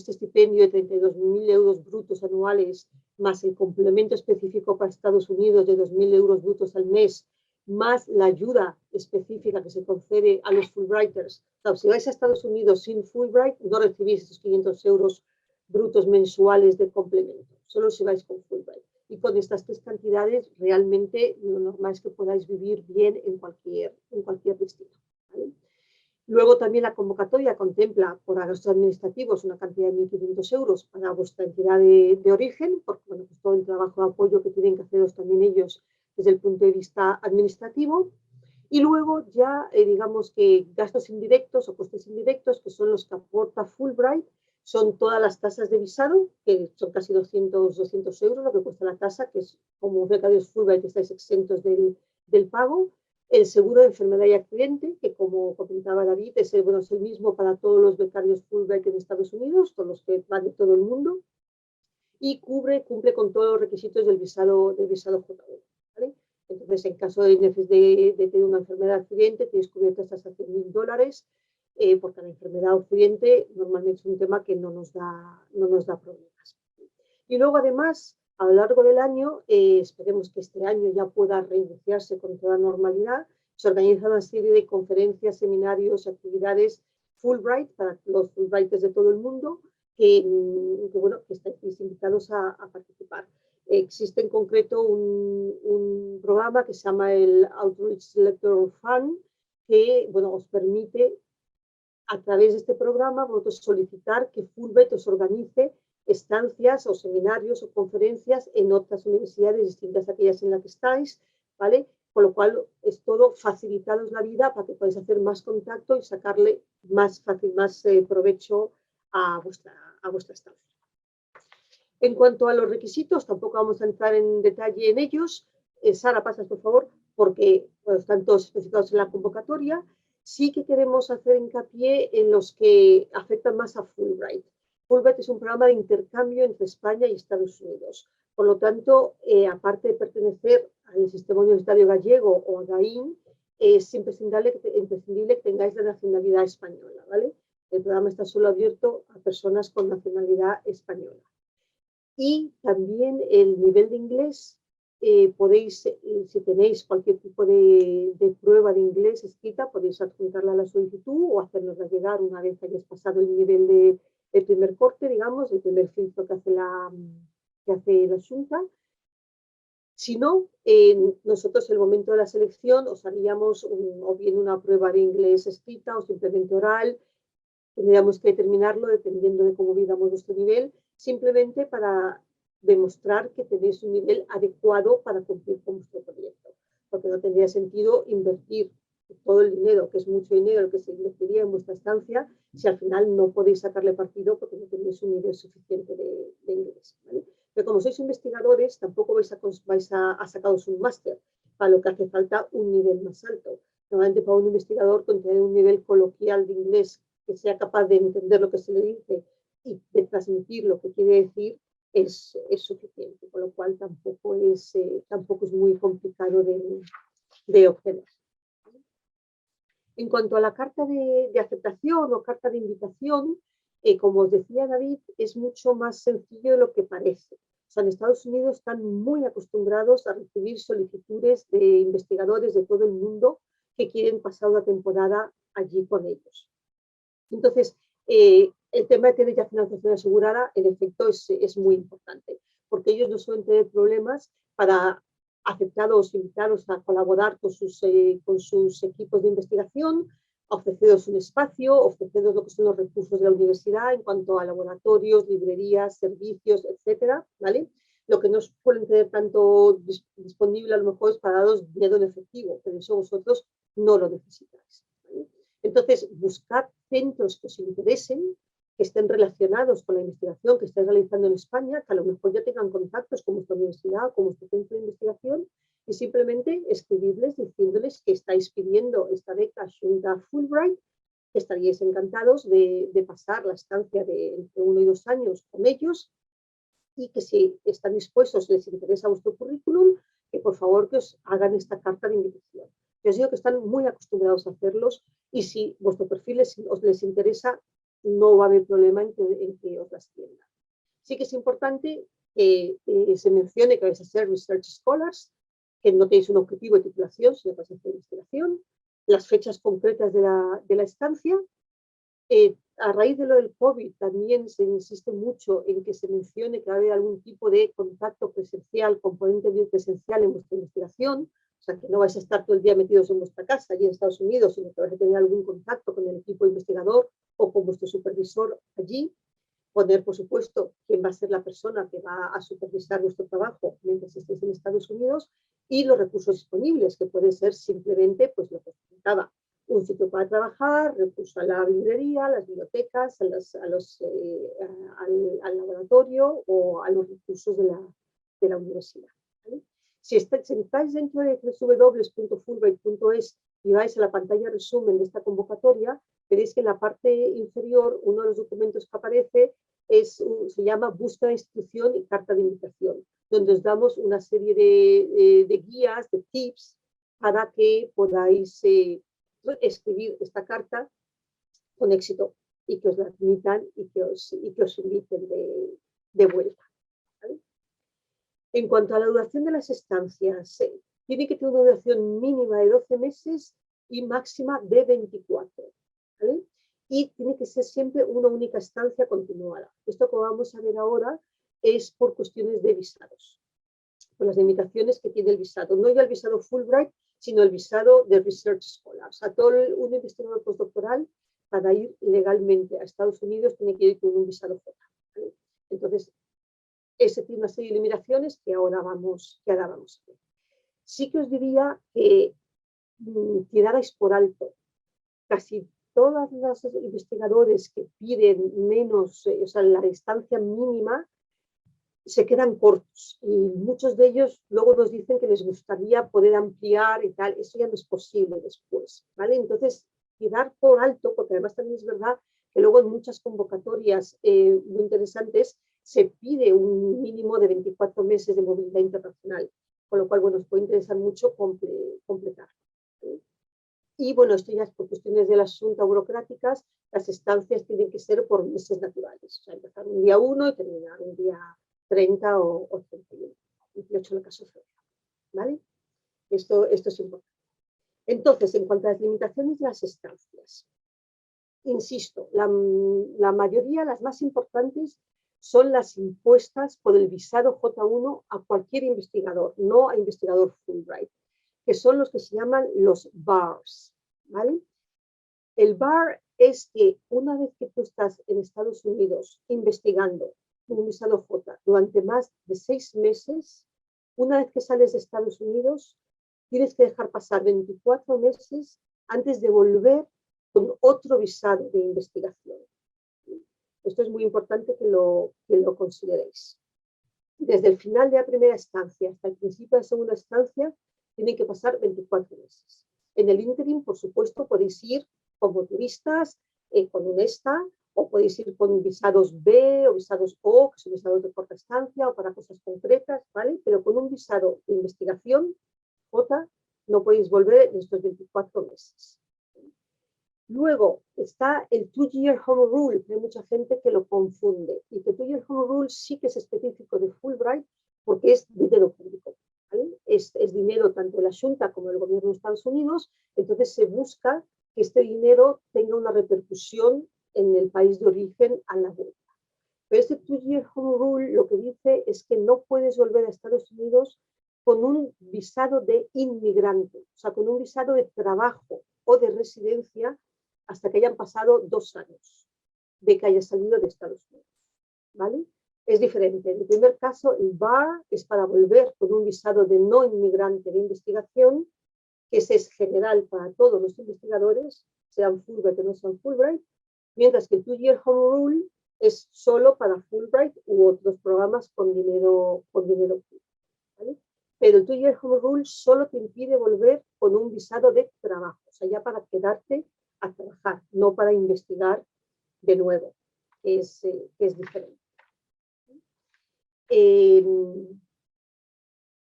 estipendio de 32.000 euros brutos anuales, más el complemento específico para Estados Unidos de 2.000 euros brutos al mes, más la ayuda específica que se concede a los Fulbrighters. O sea, si vais a Estados Unidos sin Fulbright, no recibís esos 500 euros brutos mensuales de complemento, solo si vais con Fulbright. Y con estas 3 cantidades, realmente lo normal es que podáis vivir bien en cualquier destino, ¿vale? Luego también la convocatoria contempla por gastos administrativos una cantidad de 1.500 euros para vuestra entidad de origen, porque bueno, pues todo el trabajo de apoyo que tienen que haceros también ellos desde el punto de vista administrativo. Y luego ya, digamos que gastos indirectos o costes indirectos, que son los que aporta Fulbright, son todas las tasas de visado, que son casi 200 euros lo que cuesta la tasa, que es como becarios Fulbright estáis exentos del pago. El seguro de enfermedad y accidente, que como comentaba David, es el mismo para todos los becarios Fulbright en Estados Unidos, todos los que van de todo el mundo, y cumple con todos los requisitos del visado J1, ¿vale? Entonces, en caso de tener una enfermedad o accidente, tienes cubiertas hasta $100.000, por cada enfermedad o accidente. Normalmente es un tema que no nos da problemas. Y luego, además, a lo largo del año, esperemos que este año ya pueda reiniciarse con toda normalidad, se organiza una serie de conferencias, seminarios, actividades Fulbright para los Fulbrighters de todo el mundo que estáis invitados a participar. Existe en concreto un programa que se llama el Outreach Selector Fund, que os permite, a través de este programa, vosotros solicitar que Fulbright os organice estancias o seminarios o conferencias en otras universidades distintas a aquellas en las que estáis, ¿vale? Con lo cual es todo facilitaros la vida para que podáis hacer más contacto y sacarle más provecho a vuestra estancia. En cuanto a los requisitos, tampoco vamos a entrar en detalle en ellos. Sara, pasas por favor, porque están todos especificados en la convocatoria. Sí que queremos hacer hincapié en los que afectan más a Fulbright. Fulbright es un programa de intercambio entre España y Estados Unidos. Por lo tanto, aparte de pertenecer al sistema universitario gallego o a GAIN, es imprescindible que tengáis la nacionalidad española, ¿vale? El programa está solo abierto a personas con nacionalidad española. Y también el nivel de inglés, podéis, si tenéis cualquier tipo de prueba de inglés escrita, podéis adjuntarla a la solicitud o hacernosla llegar una vez hayáis pasado el nivel del primer corte, digamos, el primer filtro que hace la Junta. Si no, nosotros en el momento de la selección os haríamos o bien una prueba de inglés escrita o simplemente oral. Tendríamos que determinarlo dependiendo de cómo vidamos vuestro nivel, simplemente para demostrar que tenéis un nivel adecuado para cumplir con vuestro proyecto. Porque no tendría sentido invertir todo el dinero, que es mucho dinero que se invertiría en vuestra estancia, si al final no podéis sacarle partido porque no tenéis un nivel suficiente de inglés, ¿vale? Pero como sois investigadores, tampoco vais a sacaros un máster, para lo que hace falta un nivel más alto. Normalmente para un investigador, con tener un nivel coloquial de inglés que sea capaz de entender lo que se le dice y de transmitir lo que quiere decir, es suficiente, con lo cual tampoco es muy complicado de obtener. En cuanto a la carta de aceptación o carta de invitación, como os decía David, es mucho más sencillo de lo que parece. O sea, en Estados Unidos están muy acostumbrados a recibir solicitudes de investigadores de todo el mundo que quieren pasar una temporada allí con ellos. Entonces, el tema de tener ya financiación asegurada, en efecto, es muy importante, porque ellos no suelen tener problemas para aceptaros, invitaros a colaborar con sus equipos de investigación, ofreceros un espacio, ofreceros lo que son los recursos de la universidad en cuanto a laboratorios, librerías, servicios, etcétera, ¿vale? Lo que no suelen tener tanto disponible a lo mejor es para daros dinero en efectivo, pero eso vosotros no lo necesitáis, ¿vale? Entonces, buscad centros que os interesen, que estén relacionados con la investigación que estáis realizando en España, que a lo mejor ya tengan contactos con vuestra universidad o con vuestro centro de investigación, y simplemente escribirles diciéndoles que estáis pidiendo esta beca Junta Fulbright, que estaríais encantados de pasar la estancia de entre 1 y 2 años con ellos, y que si están dispuestos, les interesa vuestro currículum, que por favor que os hagan esta carta de invitación. Yo os digo que están muy acostumbrados a hacerlos, y si vuestro perfil les interesa, no va a haber problema en que os las tiendan. Sí que es importante que se mencione que vais a ser Research Scholars, que no tenéis un objetivo de titulación, sino que vais a hacer investigación, las fechas concretas de la estancia. A raíz de lo del COVID también se insiste mucho en que se mencione que va a haber algún tipo de contacto presencial, componente presencial en vuestra investigación. O sea, que no vais a estar todo el día metidos en vuestra casa allí en Estados Unidos, sino que vais a tener algún contacto con el equipo investigador o con vuestro supervisor allí. poner, por supuesto, quién va a ser la persona que va a supervisar vuestro trabajo mientras estéis en Estados Unidos y los recursos disponibles, que pueden ser simplemente, pues lo que comentaba, un sitio para trabajar, recurso a la librería, a las bibliotecas, al laboratorio o a los recursos de la universidad. ¿Vale? Si estáis dentro de www.fulbright.es y vais a la pantalla resumen de esta convocatoria, veréis que en la parte inferior uno de los documentos que aparece se llama Búsqueda de institución y carta de invitación, donde os damos una serie de guías, de tips, para que podáis escribir esta carta con éxito y que os la admitan y que os inviten de vuelta. ¿Vale? En cuanto a la duración de las estancias, tiene que tener una duración mínima de 12 meses y máxima de 24. ¿Vale? Y tiene que ser siempre una única estancia continuada. Esto que vamos a ver ahora es por cuestiones de visados, por las limitaciones que tiene el visado. No ya el visado Fulbright, sino el visado de Research Scholar. O sea, todo un investigador postdoctoral, para ir legalmente a Estados Unidos, tiene que ir con un visado J. ¿Vale? Entonces, ese tiene una serie de limitaciones que ahora vamos a ver. Sí que os diría que tirarais por alto casi todos los investigadores que piden menos, o sea, la estancia mínima, se quedan cortos y muchos de ellos luego nos dicen que les gustaría poder ampliar y tal. Eso ya no es posible después, ¿vale? Entonces, tirar por alto, porque además también es verdad que luego en muchas convocatorias muy interesantes se pide un mínimo de 24 meses de movilidad internacional, con lo cual, bueno, os puede interesar mucho completar. ¿Vale? Y bueno, esto ya es por cuestiones de las juntas burocráticas, las estancias tienen que ser por meses naturales, o sea, empezar un día 1 y terminar un día 30 o 31, 28 en el caso de febrero, ¿vale? Esto es importante. Entonces, en cuanto a las limitaciones de las estancias, insisto, la mayoría, las más importantes, son las impuestas por el visado J1 a cualquier investigador, no a investigador Fulbright, que son los que se llaman los BARs, ¿vale? El BAR es que una vez que tú estás en Estados Unidos investigando un visado J durante más de 6 meses, una vez que sales de Estados Unidos, tienes que dejar pasar 24 meses antes de volver con otro visado de investigación. Esto es muy importante que lo consideréis. Desde el final de la primera estancia hasta el principio de la segunda estancia, tienen que pasar 24 meses. En el ínterin, por supuesto, podéis ir como turistas, con un ESTA, o podéis ir con visados B o visados O, que son visados de corta estancia o para cosas concretas, ¿vale? Pero con un visado de investigación, J, no podéis volver en estos 24 meses. Luego está el 2-year home rule, que hay mucha gente que lo confunde, y que el 2-year home rule sí que es específico de Fulbright porque es dinero público, ¿vale? Es dinero tanto de la Junta como del gobierno de Estados Unidos, entonces se busca que este dinero tenga una repercusión en el país de origen a la vuelta. Pero este 2-year home rule lo que dice es que no puedes volver a Estados Unidos con un visado de inmigrante, o sea, con un visado de trabajo o de residencia hasta que hayan pasado 2 años de que hayas salido de Estados Unidos, ¿vale? Es diferente. En el primer caso, el BAR es para volver con un visado de no inmigrante de investigación, que ese es general para todos los investigadores, sean Fulbright o no sean Fulbright, mientras que el 2-year home rule es solo para Fulbright u otros programas con dinero público, ¿vale? Pero el 2-year home rule solo te impide volver con un visado de trabajo, o sea, ya para quedarte a trabajar, no para investigar de nuevo, que es diferente.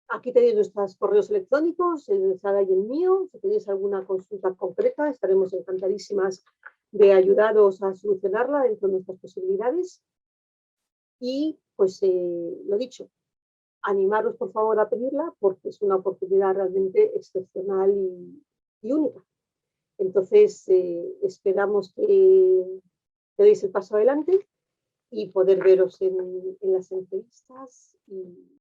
Aquí tenéis nuestros correos electrónicos, el de Sara y el mío. Si tenéis alguna consulta concreta, estaremos encantadísimas de ayudaros a solucionarla dentro de nuestras posibilidades. Y pues lo dicho, animaros por favor a pedirla porque es una oportunidad realmente excepcional y única. Entonces esperamos que deis el paso adelante y poder veros en las entrevistas y